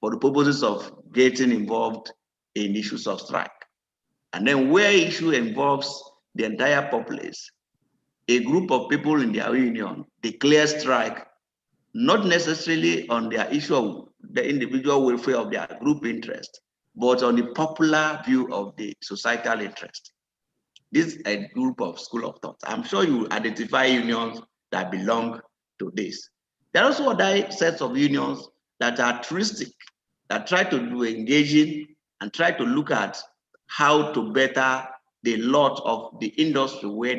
[SPEAKER 5] for the purposes of getting involved in issues of strike. And then where issue involves the entire populace, a group of people in their union declare strike, not necessarily on their issue of the individual welfare of their group interest, but on the popular view of the societal interest. This is a group of school of thought. I'm sure you identify unions that belong to this. There are also other sets of unions that are altruistic, that try to do engaging and try to look at how to better the lot of the industry where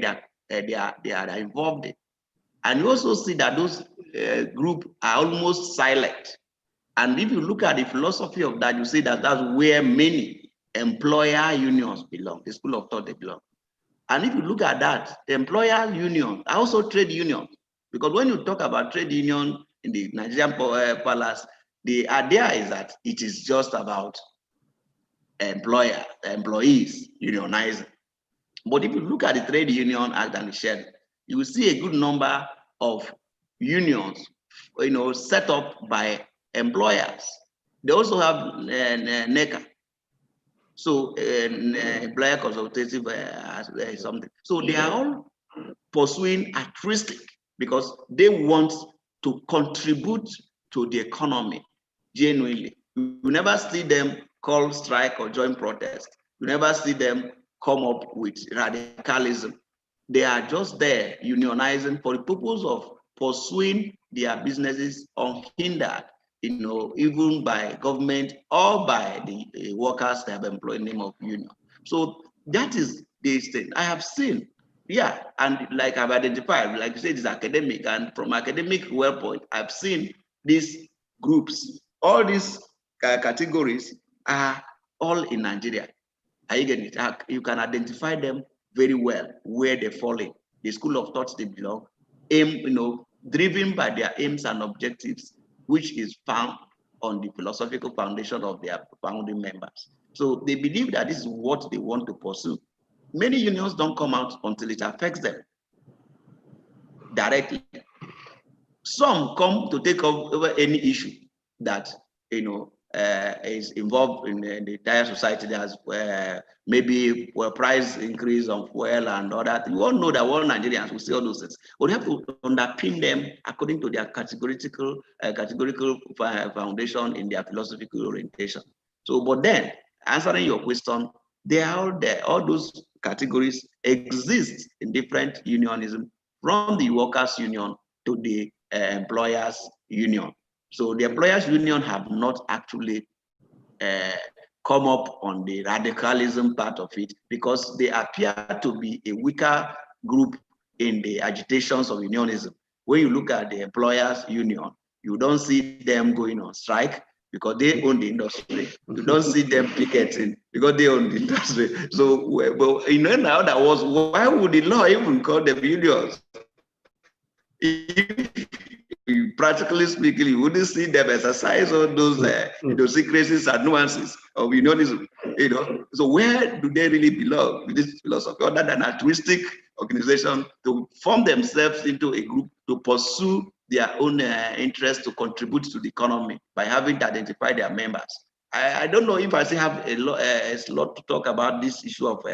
[SPEAKER 5] they are involved in. And you also see that those groups are almost silent. And if you look at the philosophy of that, you see that that's where many employer unions belong, the school of thought they belong. And if you look at that, the employer union are also trade unions. Because when you talk about trade union in the Nigerian palace, the idea is that it is just about employees unionizing. But if you look at the Trade Union Act and the Schedule, you will see a good number of unions, set up by employers. They also have NECA, so employer consultative something. So they are all pursuing altruistic because they want to contribute to the economy genuinely. You never see them call strike or join protest. You never see them come up with radicalism. They are just there unionizing for the purpose of pursuing their businesses unhindered, even by government or by the workers they have employed in the name of union. So that is this thing. I have seen Yeah, and like I've identified, like you said, it's academic, and from academic point, I've seen these groups, all these categories are all in Nigeria. Are you getting it? You can identify them very well where they fall in. The school of thought they belong, driven by their aims and objectives, which is found on the philosophical foundation of their founding members. So they believe that this is what they want to pursue. Many unions don't come out until it affects them directly. Some come to take over any issue that is involved in the entire society. There's maybe price increase of fuel and all that. You all know that all Nigerians will see all those things. But we have to underpin them according to their categorical foundation in their philosophical orientation. So, but then answering your question, they are all there. All those categories exist in different unionism, from the workers' union to the employers' union. So the employers' union have not actually come up on the radicalism part of it, because they appear to be a weaker group in the agitations of unionism. When you look at the employers' union, you don't see them going on strike because they own the industry. You don't see them picketing because they own the industry. So, well, in other words, why would the law even call them unions? Practically speaking, you wouldn't see them exercise all those idiosyncrasies and nuances of unionism. So where do they really belong with this philosophy, other than altruistic organization to form themselves into a group to pursue their own interests, to contribute to the economy by having to identify their members? I don't know if I still have a lot to talk about this issue of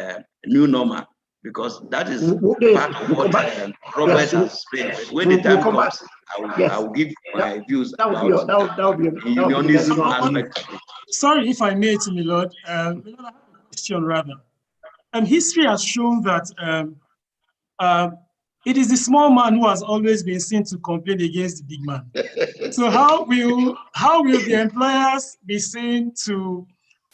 [SPEAKER 5] new normal, because that is part of what Robert has said. When the time comes, I will give my views about unionism aspect of it.
[SPEAKER 4] Sorry if I may, to Milord. I have a question rather. History has shown that it is the small man who has always been seen to complain against the big man. So how will the employers be seen to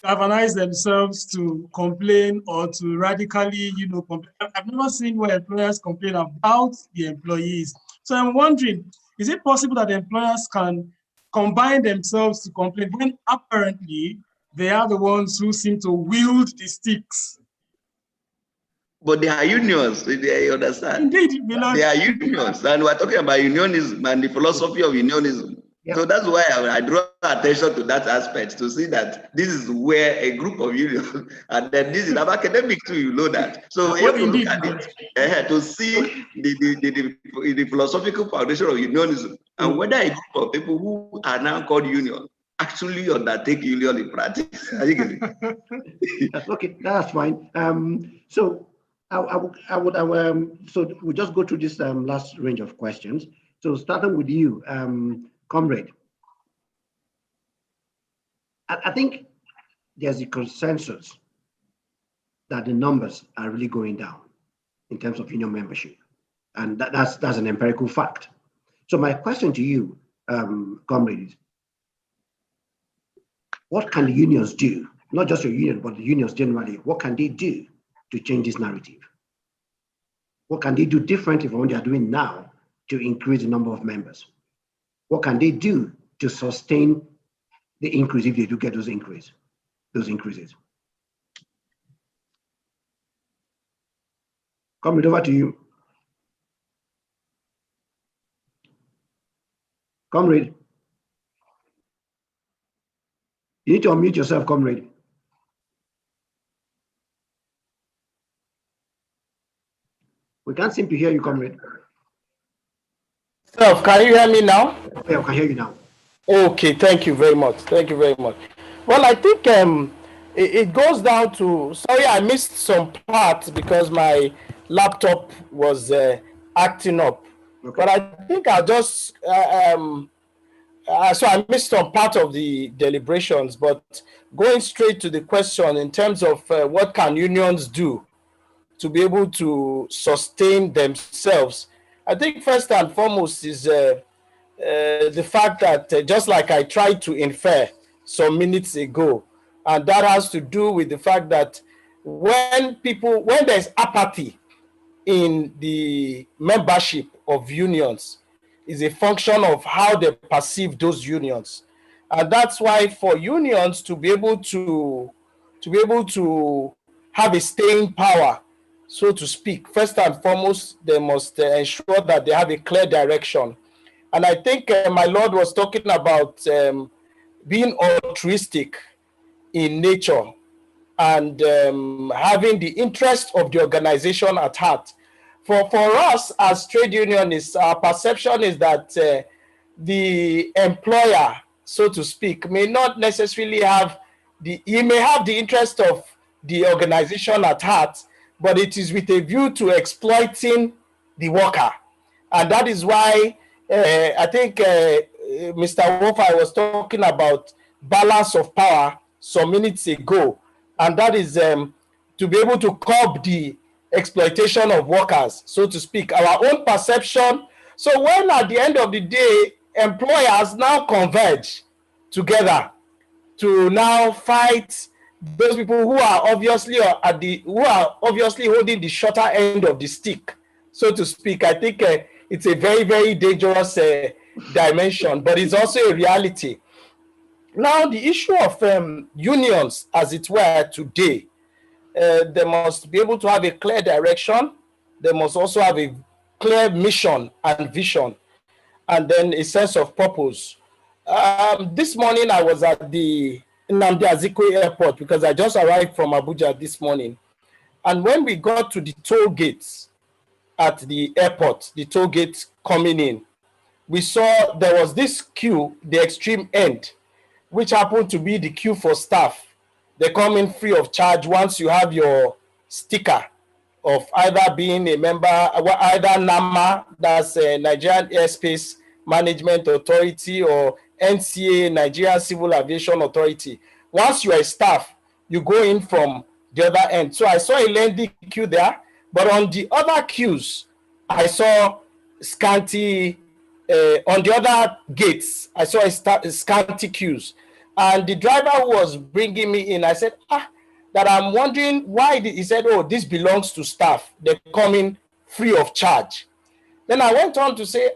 [SPEAKER 4] galvanize themselves to complain or to radically, complain? I've never seen where employers complain about the employees. So I'm wondering, is it possible that employers can combine themselves to complain when apparently they are the ones who seem to wield the sticks?
[SPEAKER 5] But they are unions, you understand?
[SPEAKER 4] Indeed,
[SPEAKER 5] they are unions, and we're talking about unionism and the philosophy of unionism. Yeah. So that's why I draw attention to that aspect, to see that this is where a group of unions, and then this is academic too, you know that. So you have to look at it to see the philosophical foundation of unionism, and whether a group of people who are now called union actually undertake union in practice. Are you getting it?
[SPEAKER 3] Okay, that's fine. So so we'll just go through this last range of questions. So starting with you, Comrade. I think there's a consensus that the numbers are really going down in terms of union membership, and that's an empirical fact. So my question to you, Comrade, is what can the unions do? Not just your union, but the unions generally. What can they do to change this narrative? What can they do differently from what they are doing now to increase the number of members? What can they do to sustain the increase if they do get those increases? Comrade, over to you. Comrade. You need to unmute yourself, Comrade. We can't seem to hear you, Comrade.
[SPEAKER 1] So, can you hear me now?
[SPEAKER 3] Yeah, I can hear you now.
[SPEAKER 1] Okay, thank you very much. Thank you very much. Well, I think it goes down to, sorry, I missed some parts because my laptop was acting up. Okay. But I think I'll just, so I missed some part of the deliberations, but going straight to the question in terms of what can unions do to be able to sustain themselves, I think first and foremost is the fact that just like I tried to infer some minutes ago, and that has to do with the fact that when there's apathy in the membership of unions is a function of how they perceive those unions. And that's why for unions to be able to have a staying power, so to speak, first and foremost, they must ensure that they have a clear direction. And I think my Lord was talking about being altruistic in nature and having the interest of the organization at heart. For us as trade unionists, our perception is that the employer, so to speak, may not necessarily have he may have the interest of the organization at heart, but it is with a view to exploiting the worker. And that is why I think Mr. Wofa was talking about balance of power some minutes ago, and that is to be able to curb the exploitation of workers, so to speak, our own perception. So when at the end of the day, employers now converge together to now fight those people who are obviously holding the shorter end of the stick, so to speak, I think it's a very, very dangerous dimension, but it's also a reality. Now, the issue of unions, as it were, today, they must be able to have a clear direction. They must also have a clear mission and vision, and then a sense of purpose. This morning, I was at the Nnamdi Azikiwe Airport because I just arrived from Abuja this morning. And when we got to the toll gates at the airport, the toll gates coming in, we saw there was this queue, the extreme end, which happened to be the queue for staff. They come in free of charge once you have your sticker of either being a member, either NAMA, that's Nigerian Airspace Management Authority, or NCA, Nigerian Civil Aviation Authority. Once you are a staff, you go in from the other end. So I saw a lengthy queue there, but on the other queues, I saw scanty, on the other gates, I saw a scanty queues. And the driver who was bringing me in, I said, that I'm wondering why. He said, oh, this belongs to staff. They're coming free of charge. Then I went on to say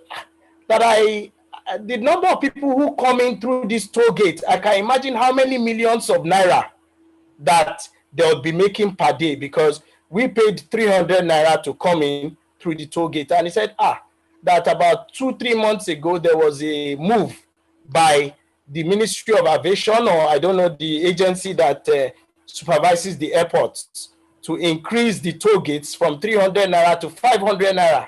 [SPEAKER 1] that the number of people who come in through this toll gate, I can imagine how many millions of naira that they'll be making per day, because we paid 300 naira to come in through the toll gate. And he said, that about 2-3 months ago, there was a move by the Ministry of Aviation, or I don't know, the agency that supervises the airports, to increase the toll gates from 300 naira to 500 naira.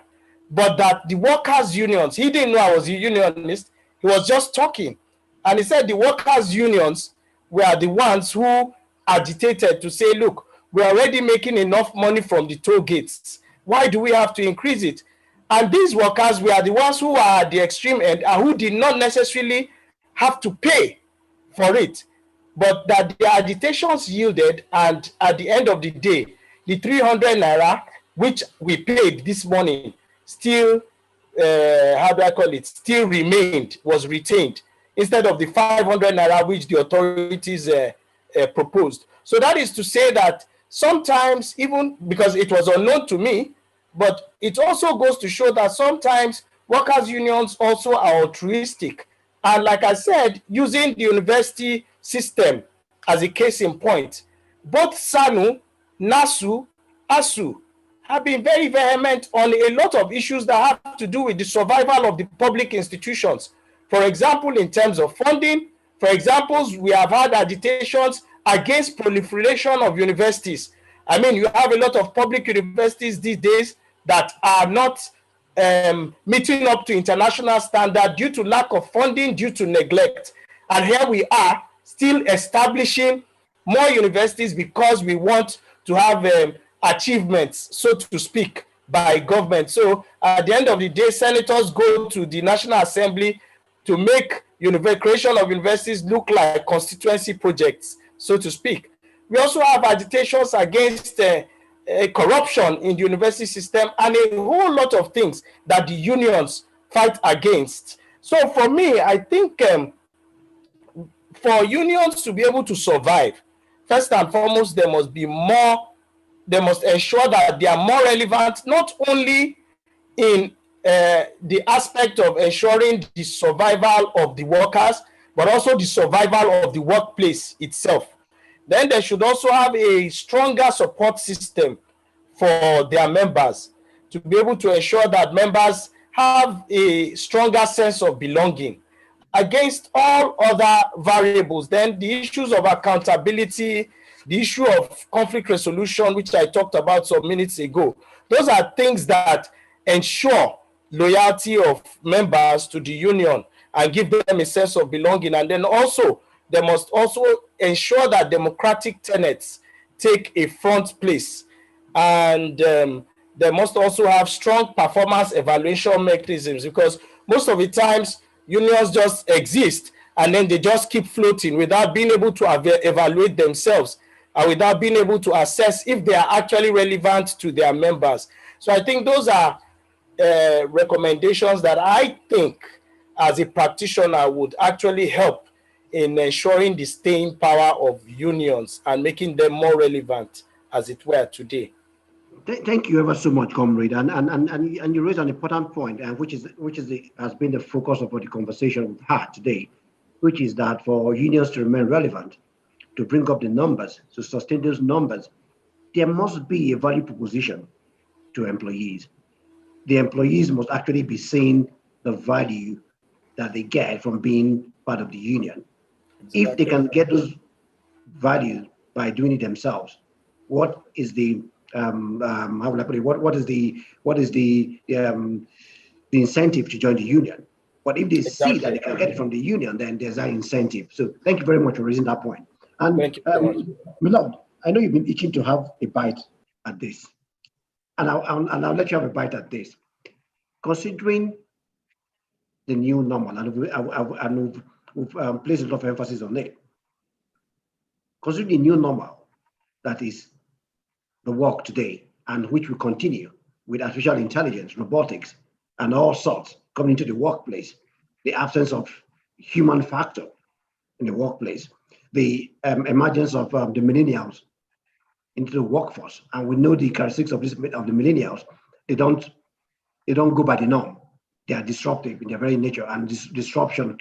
[SPEAKER 1] But that the workers' unions, he didn't know I was a unionist, he was just talking. And he said the workers' unions were the ones who agitated to say, look, we're already making enough money from the toll gates. Why do we have to increase it? And these workers were the ones who are at the extreme end and who did not necessarily have to pay for it, but that the agitations yielded, and at the end of the day, the 300 naira, which we paid this morning, still, how do I call it, still remained, was retained, instead of the 500 naira which the authorities proposed. So that is to say that sometimes, even because it was unknown to me, but it also goes to show that sometimes workers' unions also are altruistic. And like I said, using the university system as a case in point, both SANU, NASU, ASU have been very vehement on a lot of issues that have to do with the survival of the public institutions. For example, in terms of funding, for example, we have had agitations against proliferation of universities. I mean, you have a lot of public universities these days that are not meeting up to international standard due to lack of funding, due to neglect. And here we are still establishing more universities because we want to have achievements, so to speak, by government. So at the end of the day, senators go to the National Assembly to make creation of universities look like constituency projects, so to speak. We also have agitations against corruption in the university system and a whole lot of things that the unions fight against. So for me, I think for unions to be able to survive, first and foremost, there must be more they must ensure that they are more relevant, not only in the aspect of ensuring the survival of the workers, but also the survival of the workplace itself. Then they should also have a stronger support system for their members to be able to ensure that members have a stronger sense of belonging against all other variables. Then the issues of accountability, the issue of conflict resolution, which I talked about some minutes ago, those are things that ensure loyalty of members to the union and give them a sense of belonging. And then also, they must also ensure that democratic tenets take a front place. And they must also have strong performance evaluation mechanisms, because most of the times unions just exist and then they just keep floating without being able to evaluate themselves and without being able to assess if they are actually relevant to their members. So I think those are recommendations that I think as a practitioner would actually help in ensuring the staying power of unions and making them more relevant, as it were, today.
[SPEAKER 3] Thank you ever so much, comrade. And you raised an important point, which has been the focus of the conversation we've had today, which is that for unions to remain relevant, to bring up the numbers, to sustain those numbers, there must be a value proposition to employees. The employees must actually be seeing the value that they get from being part of the union. Exactly. If they can get those values by doing it themselves, what is the how will I put it? What is the incentive to join the union? But if they see that they can get it from the union, then there's that incentive. So thank you very much for raising that point. And
[SPEAKER 1] thank you so much.
[SPEAKER 3] Milord, I know you've been itching to have a bite at this, and I'll let you have a bite at this. Considering the new normal, and we've placed a lot of emphasis on it. Considering the new normal that is the work today, and which will continue with artificial intelligence, robotics, and all sorts coming into the workplace, the absence of human factor in the workplace, the emergence of the millennials into the workforce, and we know the characteristics of the millennials. They don't go by the norm. They are disruptive in their very nature, and this disruption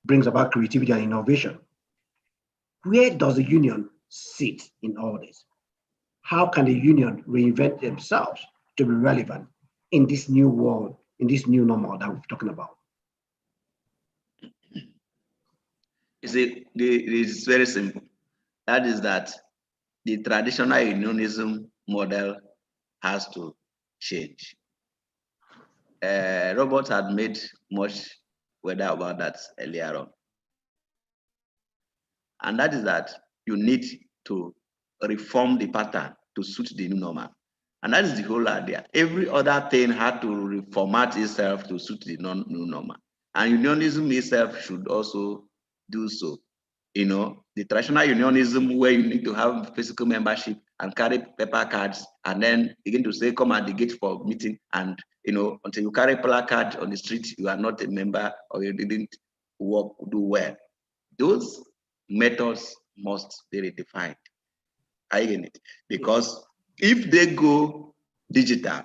[SPEAKER 3] brings about creativity and innovation. Where does the union sit in all this? How can the union reinvent themselves to be relevant in this new world, in this new normal that we're talking about?
[SPEAKER 5] You see, it's very simple. That is that the traditional unionism model has to change. Robert had made much weather about that earlier on. And that is that you need to reform the pattern to suit the new normal. And that is the whole idea. Every other thing had to reformat itself to suit the new normal. And unionism itself should also do so. You know, the traditional unionism where you need to have physical membership and carry paper cards and then begin to say, come at the gate for meeting, and you know, until you carry placard on the street, you are not a member or you didn't do well. Those methods must be redefined. I get it. Because if they go digital,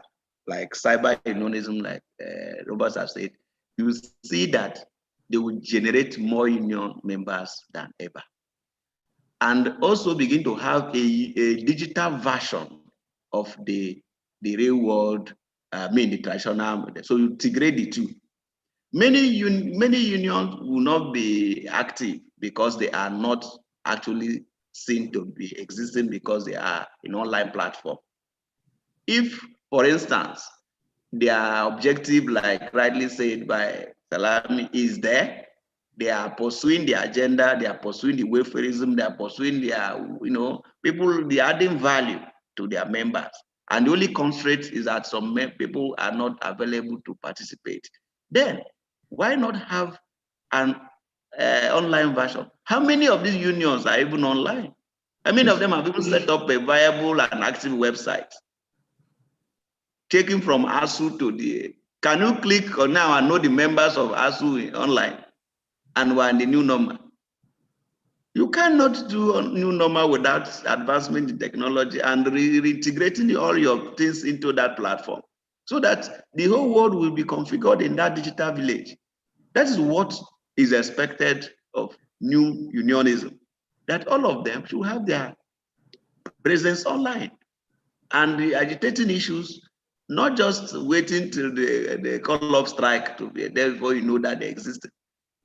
[SPEAKER 5] like cyber unionism, like Robert has said, you see that they will generate more union members than ever. And also begin to have a digital version of the real world, the traditional. So you integrate the two. Many unions will not be active because they are not actually seen to be existing because they are an online platform. If, for instance, their objective, like rightly said by Salami, is there, they are pursuing the agenda, they are pursuing the welfareism, they are pursuing their, people, they are adding value to their members. And the only constraint is that some people are not available to participate. Then, why not have an online version? How many of these unions are even online? How many of them have even set up a viable and active website? Taking from ASU to the, can you click on now and know the members of ASU online? And we're in the new normal. You cannot do a new normal without advancement in technology and reintegrating all your things into that platform so that the whole world will be configured in that digital village. That is what is expected of new unionism, that all of them should have their presence online and the agitating issues, not just waiting till the call of strike to be there before you know that they exist.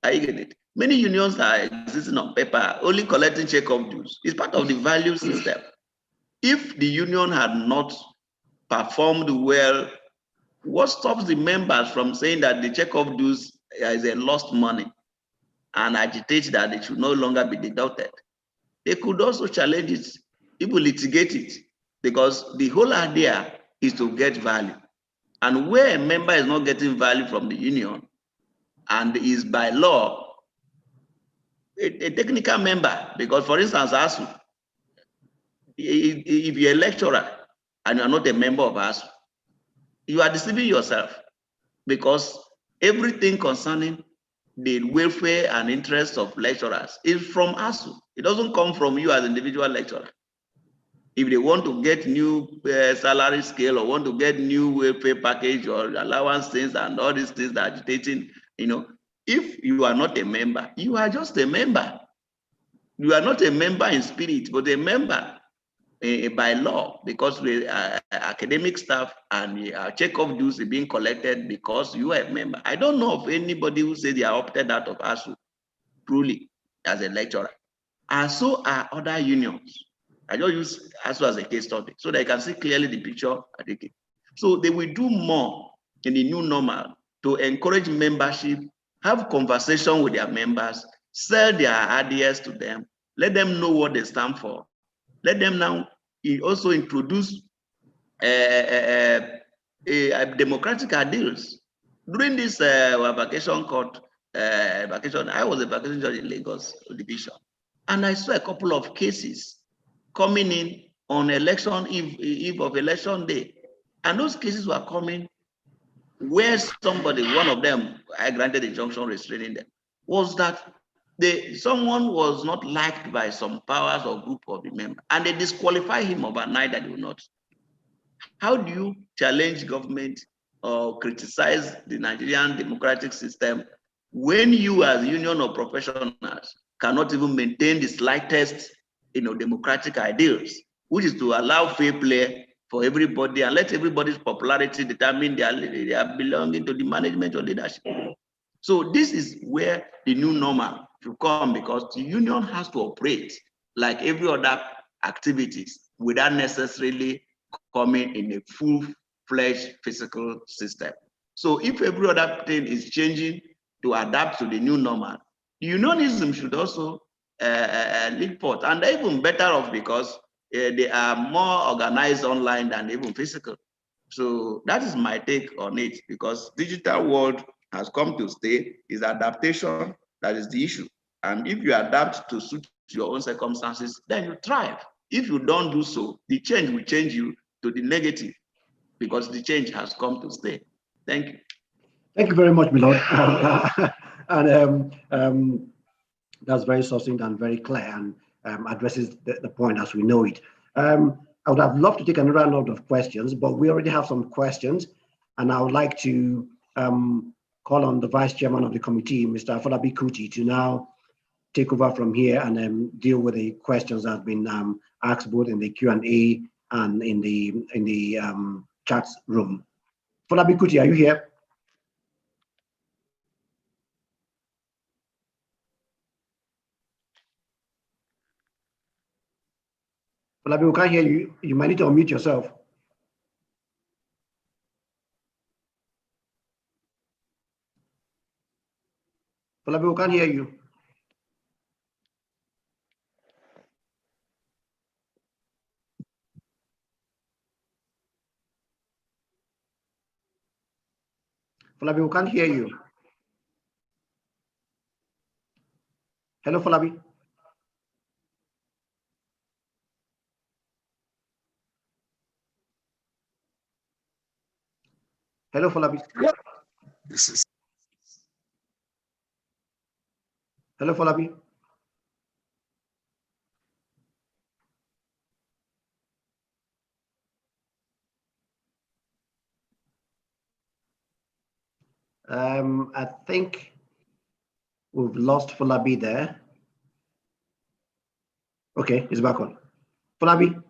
[SPEAKER 5] Are you getting it? Many unions are existing on paper, only collecting check-off dues. It's part of the value system. If the union had not performed well, what stops the members from saying that the check-off dues is a lost money and agitate that it should no longer be deducted? They could also challenge it, people litigate it, because the whole idea is to get value. And where a member is not getting value from the union and is by law a technical member, because for instance, ASU, if you're a lecturer and you're not a member of ASU, you are deceiving yourself, because everything concerning the welfare and interests of lecturers is from ASU. It doesn't come from you as an individual lecturer. If they want to get new salary scale or want to get new welfare package or allowance things and all these things that are agitating, if you are not a member, you are just a member. You are not a member in spirit, but a member by law, because we academic staff and check-off dues are being collected because you are a member. I don't know of anybody who says they are opted out of ASU truly as a lecturer. And so are other unions. I just use ASU as a case study so they can see clearly the picture. So they will do more in the new normal to encourage membership, have conversation with their members, sell their ideas to them, let them know what they stand for. Let them now also introduce democratic ideals. During this vacation court, I was a vacation judge in Lagos division, and I saw a couple of cases coming in on election eve of election day, and those cases were coming where somebody, one of them, I granted injunction restraining them, was that someone was not liked by some powers or group of the members, and they disqualify him overnight that he will not. How do you challenge government or criticize the Nigerian democratic system when you as union of professionals cannot even maintain the slightest democratic ideals, which is to allow fair play for everybody and let everybody's popularity determine they are belonging to the management or leadership? So this is where the new normal should come, because the union has to operate like every other activities without necessarily coming in a full-fledged physical system. So if every other thing is changing to adapt to the new normal, unionism should also lead forth, and they're even better off because they are more organized online than even physical. So that is my take on it, because digital world has come to stay. Is adaptation that is the issue. And if you adapt to suit your own circumstances, then you thrive. If you don't do so, the change will change you to the negative, because the change has come to stay. Thank you.
[SPEAKER 3] Thank you very much, my lord. That's very succinct and very clear, and addresses the point as we know it. I would have loved to take another round of questions, but we already have some questions, and I would like to call on the vice chairman of the committee, Mr. Afolabi Kuti, to now take over from here and deal with the questions that have been asked both in the Q&A and in the chat room. Afolabi Kuti, are you here? Afolabi, we can't hear you. You might need to unmute yourself. Afolabi, we can't hear you. Afolabi, we can't hear you. Hello, Afolabi. Hello, Afolabi. Hello, Afolabi. I think we've lost Folabi there. Okay, he's back on. Folabi,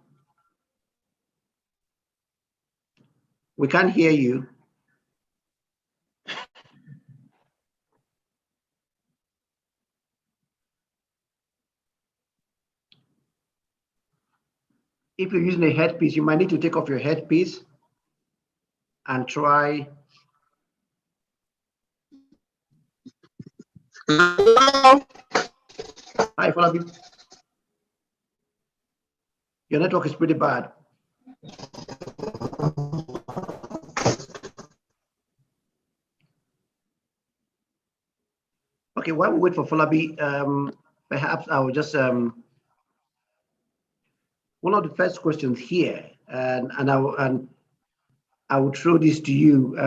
[SPEAKER 3] we can't hear you. If you're using a headpiece, you might need to take off your headpiece and try.
[SPEAKER 6] Hello?
[SPEAKER 3] Hi, Folabi. Your network is pretty bad. Okay, while we wait for Folabi, perhaps I will just one of the first questions here, and I will throw this to you.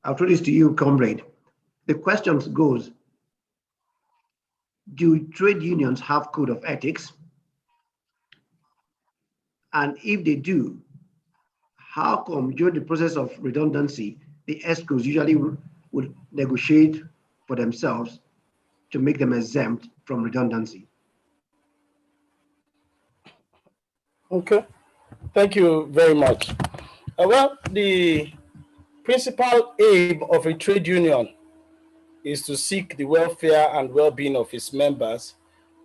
[SPEAKER 3] I'll throw this to you, comrade. The question goes: do trade unions have code of ethics? And if they do, how come during the process of redundancy, the ESCOs usually would negotiate for themselves to make them exempt from redundancy?
[SPEAKER 1] Okay, thank you very much. Well, the principal aim of a trade union is to seek the welfare and well-being of its members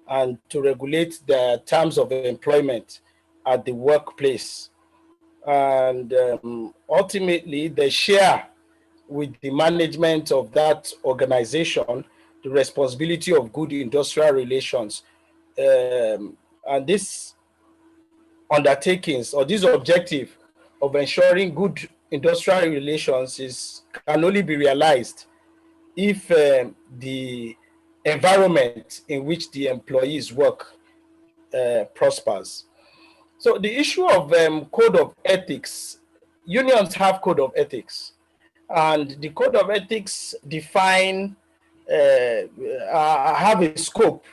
[SPEAKER 1] and to regulate their terms of employment at the workplace. And ultimately, they share with the management of that organization the responsibility of good industrial relations. And this undertakings or this objective of ensuring good industrial relations can only be realized if the environment in which the employees work prospers. So the issue of code of ethics, unions have code of ethics, and the code of ethics define, have a scope,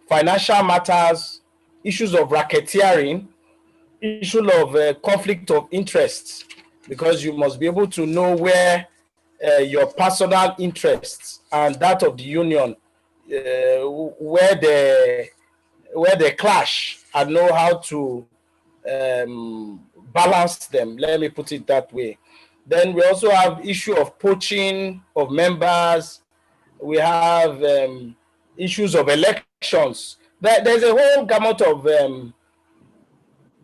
[SPEAKER 1] financial matters, issues of racketeering, issue of conflict of interest, because you must be able to know where your personal interests and that of the union, where they clash, and know how to balance them. Let me put it that way. Then we also have issue of poaching of members. We have issues of elections. There's a whole gamut of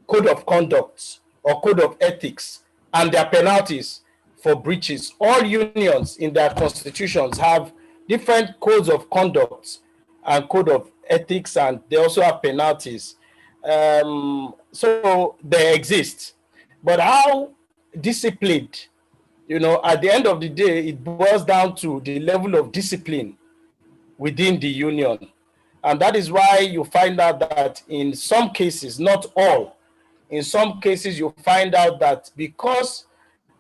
[SPEAKER 1] code of conduct or code of ethics and their penalties for breaches. All unions in their constitutions have different codes of conduct and code of ethics, and they also have penalties. So they exist. But how disciplined, at the end of the day, it boils down to the level of discipline within the union. And that is why you find out that in some cases, not all, in some cases you find out that because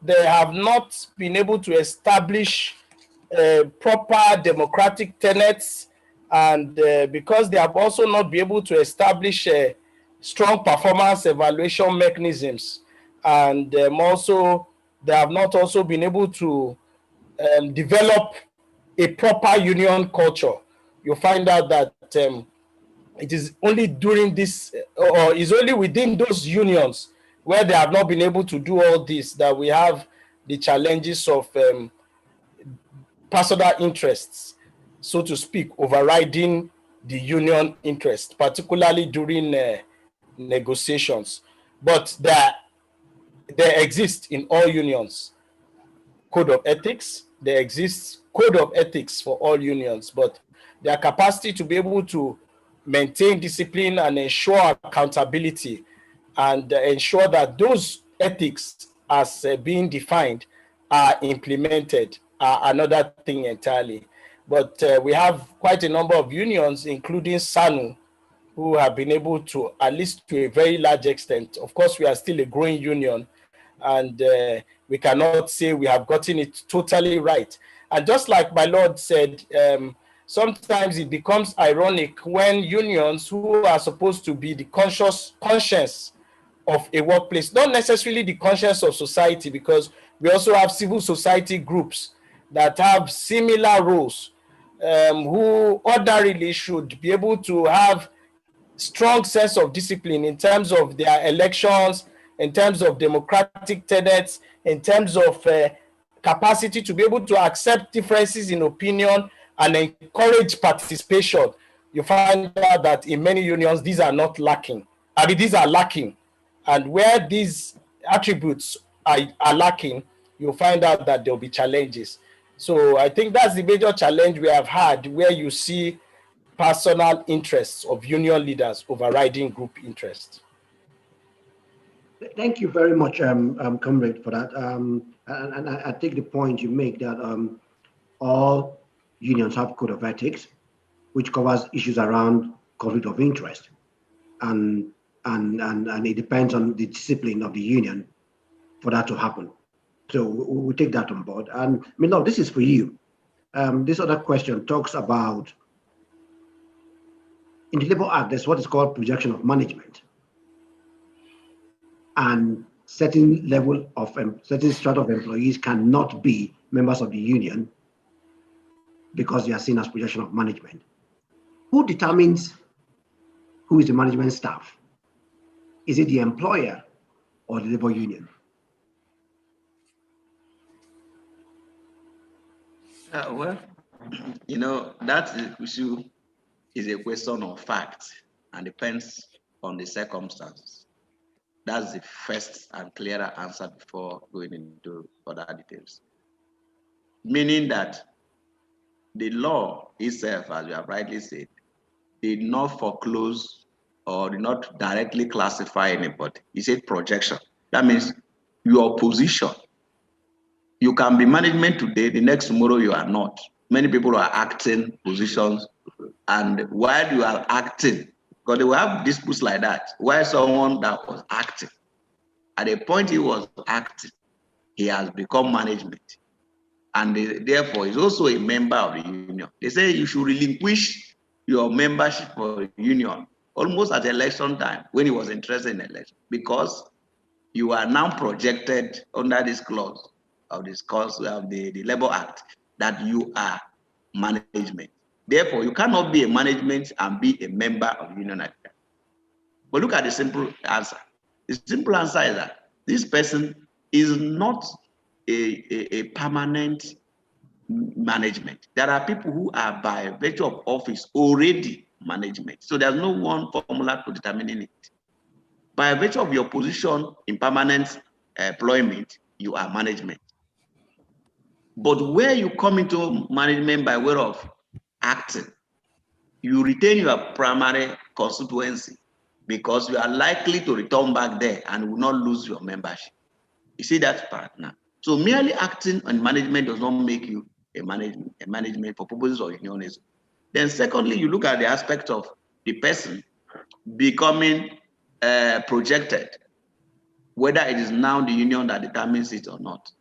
[SPEAKER 1] they have not been able to establish proper democratic tenets, and because they have also not been able to establish strong performance evaluation mechanisms, and also they have not also been able to develop a proper union culture, you find out that it is only during this, or is only within those unions where they have not been able to do all this, that we have the challenges of personal interests, so to speak, overriding the union interest, particularly during negotiations. But they exist in all unions. Code of ethics, there exists code of ethics for all unions, but their capacity to be able to maintain discipline and ensure accountability and ensure that those ethics as being defined are implemented are another thing entirely. But we have quite a number of unions, including SANU, who have been able to, at least to a very large extent. Of course, we are still a growing union, and we cannot say we have gotten it totally right. And just like my Lord said, sometimes it becomes ironic when unions who are supposed to be the conscience of a workplace, not necessarily the conscience of society, because we also have civil society groups that have similar roles, who ordinarily should be able to have strong sense of discipline in terms of their elections, in terms of democratic tenets, in terms of capacity to be able to accept differences in opinion and encourage participation. You find out that in many unions, these are not lacking. I mean, these are lacking. And where these attributes are lacking, you'll find out that there'll be challenges. So I think that's the major challenge we have had, where you see personal interests of union leaders overriding group interests.
[SPEAKER 3] Thank you very much, Comrade, for that. And I take the point you make that all unions have code of ethics, which covers issues around conflict of interest, and it depends on the discipline of the union for that to happen. So we take that on board. And Milord, this is for you. This other question talks about, in the Labor Act, there's what is called projection of management. And certain level of certain strata of employees cannot be members of the union because they are seen as projection of management. Who determines who is the management staff? Is it the employer or the labor union?
[SPEAKER 5] Well, that issue is a question of fact and depends on the circumstances. That's the first and clearer answer before going into further details. Meaning that the law itself, as you have rightly said, did not foreclose or did not directly classify anybody. It said projection. That means your position. You can be management today, the next tomorrow you are not. Many people are acting positions, and while you are acting, because they will have disputes like that, while someone that was acting, at the point he was acting, he has become management. And therefore is also a member of the union. They say you should relinquish your membership for the union almost at election time when he was interested in election, because you are now projected under this clause of the Labor Act that you are management. Therefore, you cannot be a management and be a member of the union. But look at the simple answer. The simple answer is that this person is not a permanent management. There are people who are by virtue of office already management. So there's no one formula to determining it. By virtue of your position in permanent employment, you are management. But where you come into management by way of acting, you retain your primary constituency because you are likely to return back there and will not lose your membership. You see that part now. So merely acting on management does not make you a management for purposes of unionism. Then secondly, you look at the aspect of the person becoming projected, whether it is now the union that determines it or not.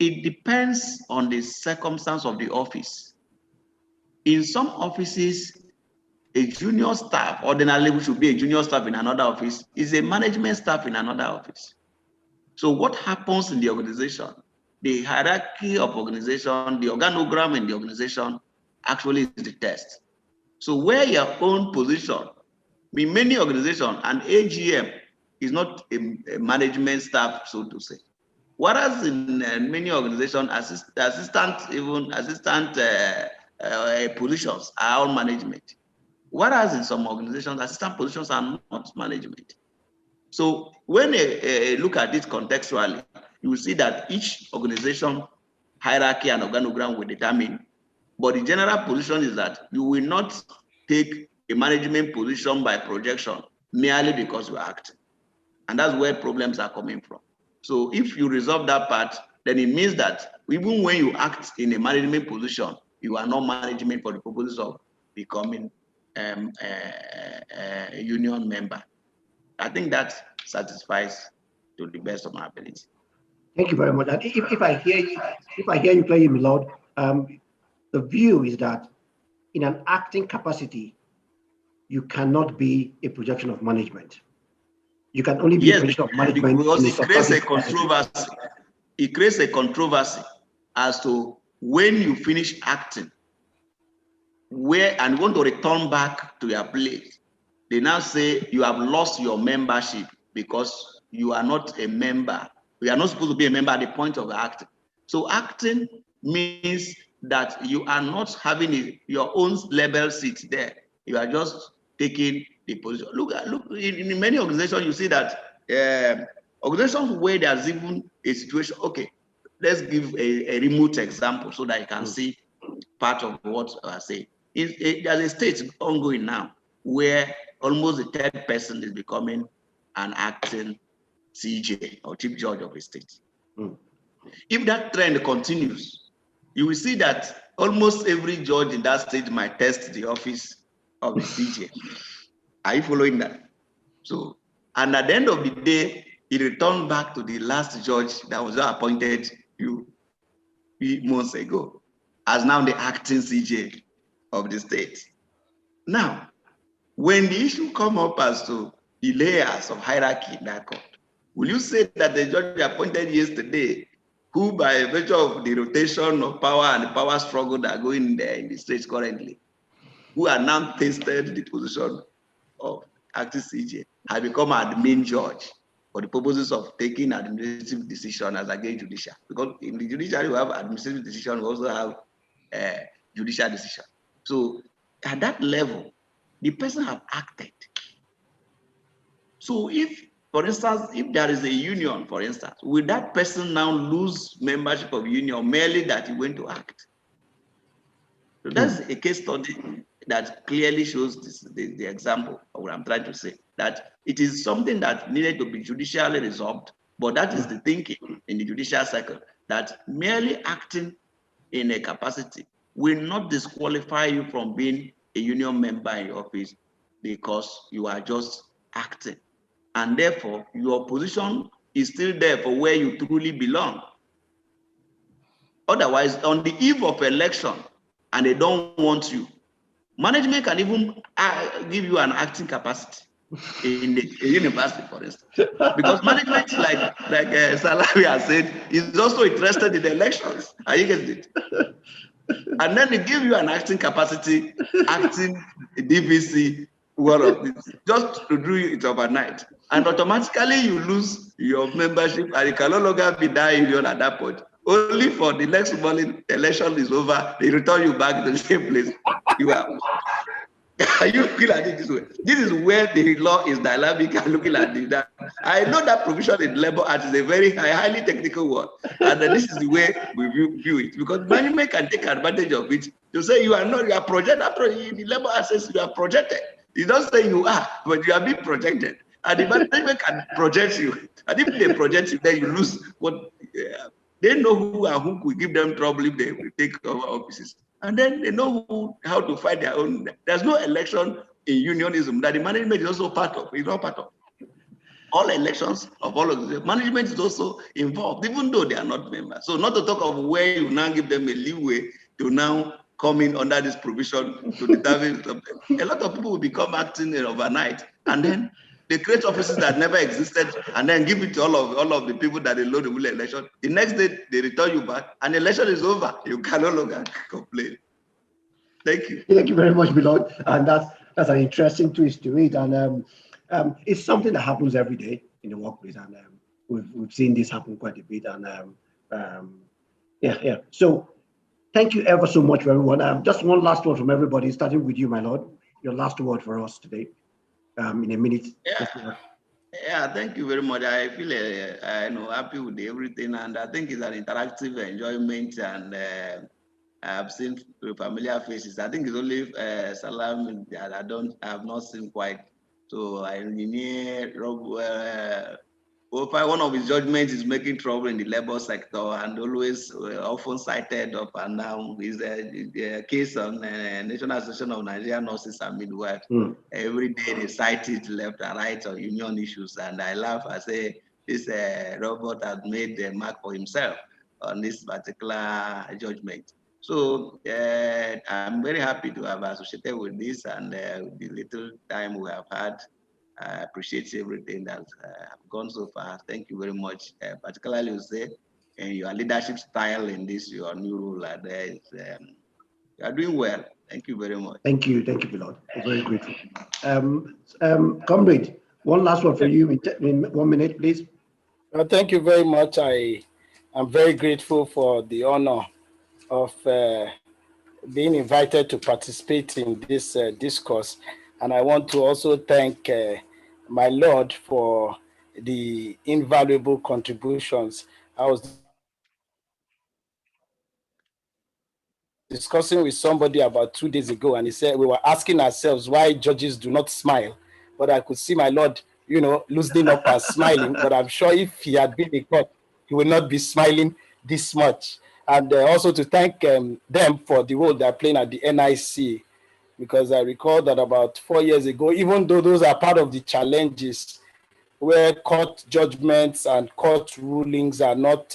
[SPEAKER 5] It depends on the circumstance of the office. In some offices, a junior staff, ordinarily which should be a junior staff in another office, is a management staff in another office. So what happens in the organization, the hierarchy of organization, the organogram in the organization actually is the test. So where your own position, in many organizations, an AGM is not a management staff, so to say. Whereas in many organizations, assistant positions are all management. Whereas in some organizations, assistant positions are not management. So when you look at it contextually, you will see that each organization hierarchy and organogram will determine, but the general position is that you will not take a management position by projection merely because you are acting. And that's where problems are coming from. So if you resolve that part, then it means that even when you act in a management position, you are not management for the purposes of becoming a union member. I think that satisfies to the best of my ability.
[SPEAKER 3] Thank you very much. And if I hear you clearly, my lord, the view is that in an acting capacity, you cannot be a projection of management. You can only be
[SPEAKER 5] Yes,
[SPEAKER 3] in position of management
[SPEAKER 5] because
[SPEAKER 3] in a
[SPEAKER 5] it creates a
[SPEAKER 3] substantive capacity.
[SPEAKER 5] controversy. It creates a controversy as to when you finish acting, where and want to return back to your place. They now say you have lost your membership because you are not a member. You are not supposed to be a member at the point of acting. So acting means that you are not having your own level seat there. You are just taking the position. Look in many organizations, you see that organizations where there's even a situation. Okay, let's give a remote example so that you can see part of what I say. There's a state ongoing now where almost the third person is becoming an acting CJ or chief judge of a state. If that trend continues, you will see that almost every judge in that state might test the office of the CJ. Are you following that? So, and at the end of the day, he returned back to the last judge that was appointed few months ago as now the acting CJ of the state. Now, when the issue come up as to the layers of hierarchy in that court, will you say that the judge appointed yesterday, who by virtue of the rotation of power and the power struggle that are going there in the states currently, who are now tasted the position of acting CJ, have become admin judge for the purposes of taking administrative decision as against judicial? Because in the judiciary we have administrative decision, we also have judicial decision. So at that level, the person have acted. So if, for instance, if there is a union, for instance, will that person now lose membership of union merely that he went to act? So that's a case study that clearly shows the example of what I'm trying to say, that it is something that needed to be judicially resolved, but that is the thinking in the judicial circle, that merely acting in a capacity will not disqualify you from being a union member in your office because you are just acting. And therefore, your position is still there for where you truly belong. Otherwise, on the eve of election, and they don't want you, management can even give you an acting capacity in the university, for instance. Because management, like Salawi has said, is also interested in the elections. Are you getting it? And then they give you an acting capacity, acting DVC, one of this, just to do it overnight. And automatically you lose your membership and you can no longer be that union at that point. Only for the next morning, the election is over, they return you back to the same place you are. Are you looking at it this way? This is where the law is dynamic and looking at that. I know that provision in Labor Act is a very highly technical one, and this is the way we view it, because management can take advantage of it to say you are projected. After the Labor Act says you are projected. It doesn't say you are, but you are being projected, and the management can project you. And if they project you, then you lose what they know who could give them trouble if they take over offices. And then they know how to fight their own. There's no election in unionism that the management is also part of. It's not part of. All elections of all of the management is also involved, even though they are not members. So not to talk of where you now give them a leeway to now come in under this provision to determine something. A lot of people will become acting overnight, and then they create offices that never existed, and then give it to all of the people that they know the will election. The next day they return you back, and the election is over. You can no longer complain. Thank you.
[SPEAKER 3] Thank you very much, Milord. And that's an interesting twist to it. And it's something that happens every day in the workplace, and we've seen this happen quite a bit. And yeah. So thank you ever so much, everyone. Just one last word from everybody, starting with you, my lord. Your last word for us today, in a minute.
[SPEAKER 5] Yeah, thank you very much. I feel happy with everything, and I think it's an interactive enjoyment, and I've seen familiar faces. I think it's only Salam that I have not seen quite. So I near Rob. One of his judgments is making trouble in the labor sector, and always often cited up and down is the case on National Association of Nigerian Nurses and Midwives. Every day they cite it left and right on union issues, and I laugh. I say this Robert has made the mark for himself on this particular judgment. So I'm very happy to have associated with this, and the little time we have had. I appreciate everything that have gone so far. Thank you very much, particularly you say, and your leadership style in this, your new role there is, you are doing well. Thank you very much.
[SPEAKER 3] Thank you, Pilot. I'm very grateful. Comrade, one last one for you in 1 minute, please.
[SPEAKER 1] Well, thank you very much. I am very grateful for the honor of being invited to participate in this discourse. And I want to also thank my Lord for the invaluable contributions. I was discussing with somebody about 2 days ago, and he said we were asking ourselves why judges do not smile. But I could see my Lord, loosening up and smiling. But I'm sure if he had been in court, he would not be smiling this much. And also to thank them for the role they're playing at the NIC, because I recall that about 4 years ago, even though those are part of the challenges where court judgments and court rulings are not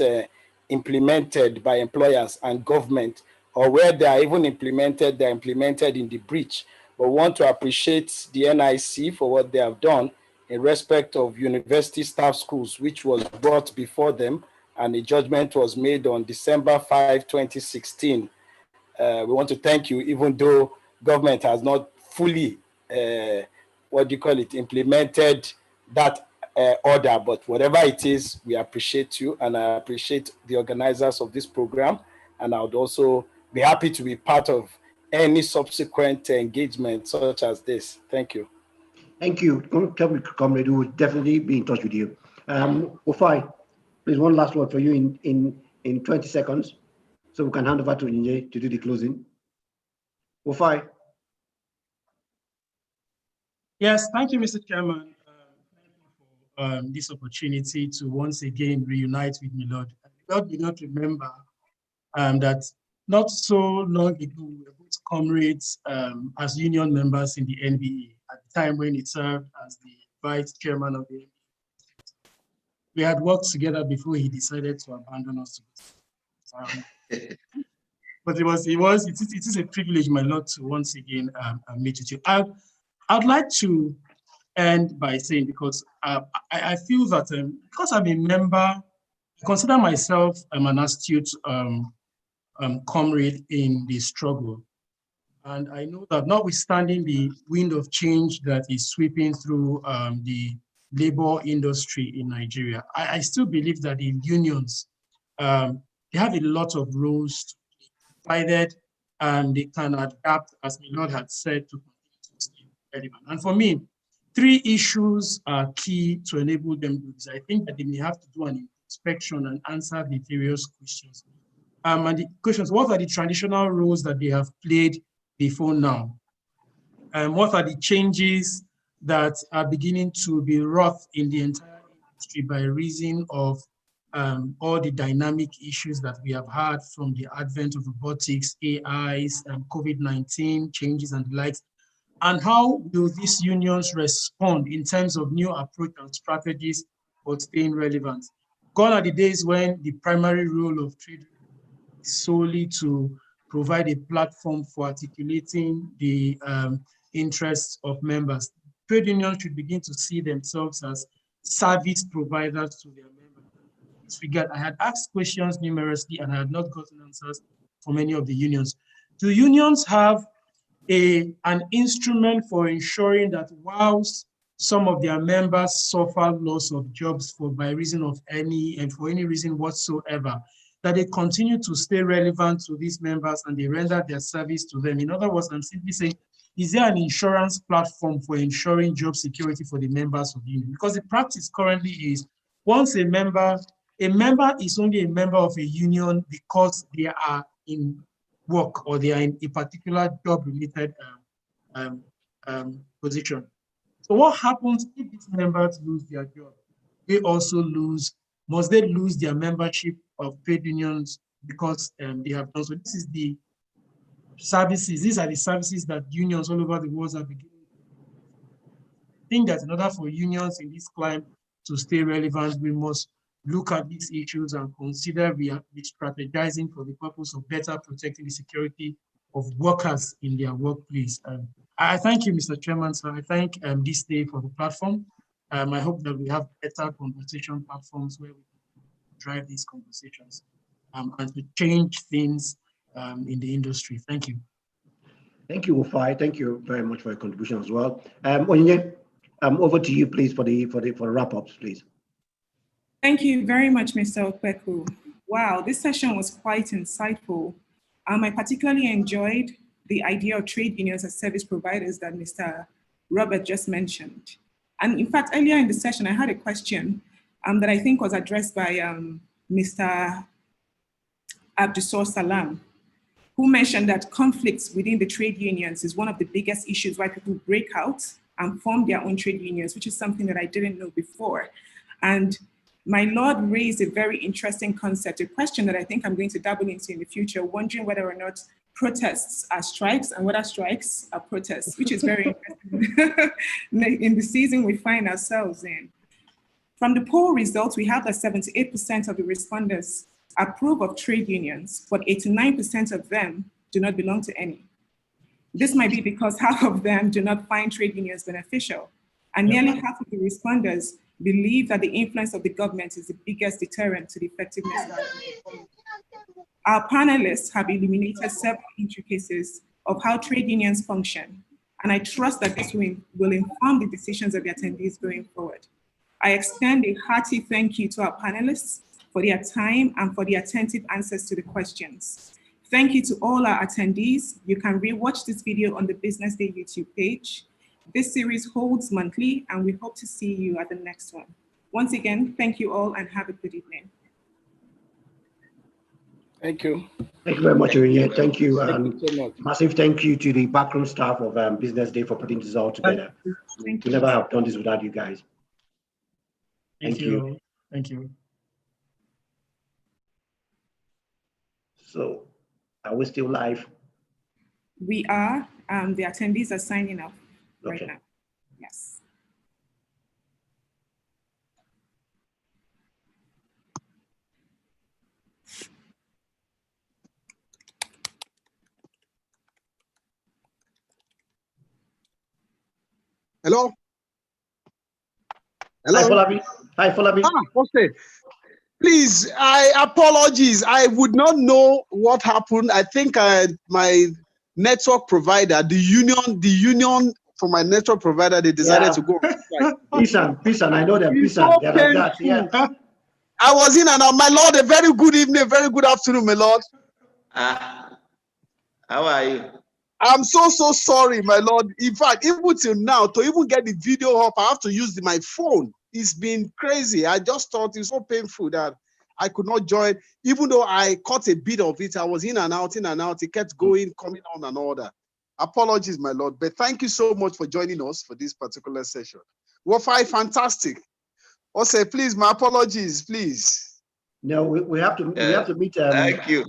[SPEAKER 1] implemented by employers and government, or where they are even implemented, they're implemented in the breach. But we want to appreciate the NIC for what they have done in respect of university staff schools, which was brought before them, and the judgment was made on December 5, 2016. We want to thank you, even though government has not fully, implemented that order, but whatever it is, we appreciate you, and I appreciate the organizers of this program, and I would also be happy to be part of any subsequent engagement such as this. Thank you.
[SPEAKER 3] Thank you, Comrade. We will definitely be in touch with you. Ofai, please, one last word for you in 20 seconds, so we can hand over to Nye to do the closing. Ofai.
[SPEAKER 4] Yes, thank you, Mr. Chairman. Thank you for this opportunity to once again reunite with Milord. Milord did not remember that not so long ago, we were both comrades as union members in the NBA at the time when he served as the vice chairman of the NBA. We had worked together before he decided to abandon us. But it is a privilege, my Lord, to once again meet with you. I'd like to end by saying, because I feel that because I'm a member, I consider myself an astute comrade in the struggle. And I know that notwithstanding the wind of change that is sweeping through the labor industry in Nigeria, I still believe that the unions, they have a lot of roles to be provided, and they can adapt, as Milord had said, to continue to stay relevant. And for me, 3 issues are key to enable them to do this. I think that they may have to do an inspection and answer the various questions. And the questions: what are the traditional roles that they have played before now? And what are the changes that are beginning to be wrought in the entire industry by reason of all the dynamic issues that we have had from the advent of robotics, AIs, COVID-19 changes and the likes? And how will these unions respond in terms of new approach and strategies for staying relevant? Gone are the days when the primary role of trade is solely to provide a platform for articulating the interests of members. Trade unions should begin to see themselves as service providers to their members. In this regard, I had asked questions numerously and I had not gotten answers from any of the unions. Do unions have an instrument for ensuring that whilst some of their members suffer loss of jobs by reason of for any reason whatsoever, that they continue to stay relevant to these members and they render their service to them? In other words, I'm simply saying, is there an insurance platform for ensuring job security for the members of the union? Because the practice currently is, once a member is only a member of a union because they are in work or they are in a particular job-related position. So what happens if these members lose their job? They also must they lose their membership of trade unions because they have done so? This is the services, these are the services that unions all over the world are beginning. I think that in order for unions in this climate to stay relevant, we must look at these issues and consider re-strategizing for the purpose of better protecting the security of workers in their workplace. I thank you, Mr. Chairman. So I thank this day for the platform. I hope that we have better conversation platforms where we drive these conversations and to change things in the industry. Thank you.
[SPEAKER 3] Thank you, Wofai. Thank you very much for your contribution as well. Onyinye, over to you, please, for the wrap-ups, please.
[SPEAKER 2] Thank you very much, Mr. Okpeku. Wow, this session was quite insightful. I particularly enjoyed the idea of trade unions as service providers that Mr. Robert just mentioned. And in fact, earlier in the session, I had a question that I think was addressed by Mr. Abdusor Salam, who mentioned that conflicts within the trade unions is one of the biggest issues why people break out and form their own trade unions, which is something that I didn't know before. And my Lord raised a very interesting concept, a question that I think I'm going to dabble into in the future, wondering whether or not protests are strikes and whether strikes are protests, which is very interesting in the season we find ourselves in. From the poll results, we have that 78% of the respondents approve of trade unions, but 89% of them do not belong to any. This might be because half of them do not find trade unions beneficial, and nearly half of the respondents believe that the influence of the government is the biggest deterrent to the effectiveness of the Our panelists have illuminated several intricacies of how trade unions function, and I trust that this will inform the decisions of the attendees going forward. I extend a hearty thank you to our panelists for their time and for the attentive answers to the questions. Thank you to all our attendees. You can rewatch this video on the Business Day YouTube page. This series holds monthly, and we hope to see you at the next one. Once again, thank you all and have a good evening.
[SPEAKER 1] Thank you.
[SPEAKER 3] Thank you very much, Onyinye. Thank you.
[SPEAKER 1] Thank you so much.
[SPEAKER 3] Massive thank you to the backroom staff of Business Day for putting this all together. We could never have done this without you guys. Thank you.
[SPEAKER 4] Thank you.
[SPEAKER 3] So, are we still live?
[SPEAKER 2] We are. The attendees are signing up right now. Yes.
[SPEAKER 6] Hello? Hello?
[SPEAKER 3] Hi, Folabi.
[SPEAKER 6] Okay. Please, apologies. I would not know what happened. I think my network provider, the union for my network provider, they decided to go.
[SPEAKER 3] Pisan, I know them. Pisan, they're like that. Yeah.
[SPEAKER 6] I was in and out. My Lord, a very good evening, very good afternoon, my Lord.
[SPEAKER 5] How are you?
[SPEAKER 6] I'm so sorry, my Lord. In fact, even till now, to even get the video up, I have to use my phone. It's been crazy. I just thought it's so painful that I could not join. Even though I caught a bit of it, I was in and out. It kept going, coming on and all that. Apologies, my Lord. But thank you so much for joining us for this particular session. Wofai, fantastic. Also, please, my apologies, please.
[SPEAKER 3] No, we have to meet
[SPEAKER 5] Thank you.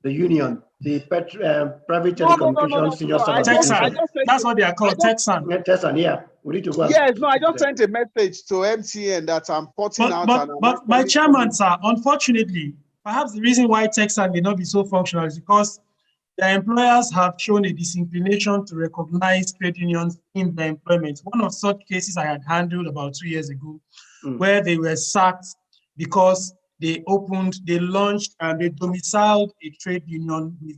[SPEAKER 3] the union, the private telecommunications senior staff.
[SPEAKER 4] Texan. That's what they are called, Texan.
[SPEAKER 3] Texan, yeah. We need to go.
[SPEAKER 6] Yes, no, I just sent a message to MTN that I'm porting out.
[SPEAKER 4] But my chairman, sir, unfortunately, perhaps the reason why Texan may not be so functional is because their employers have shown a disinclination to recognize trade unions in their employment. One of such cases I had handled about 2 years ago, where they were sacked because they launched and they domiciled a trade union within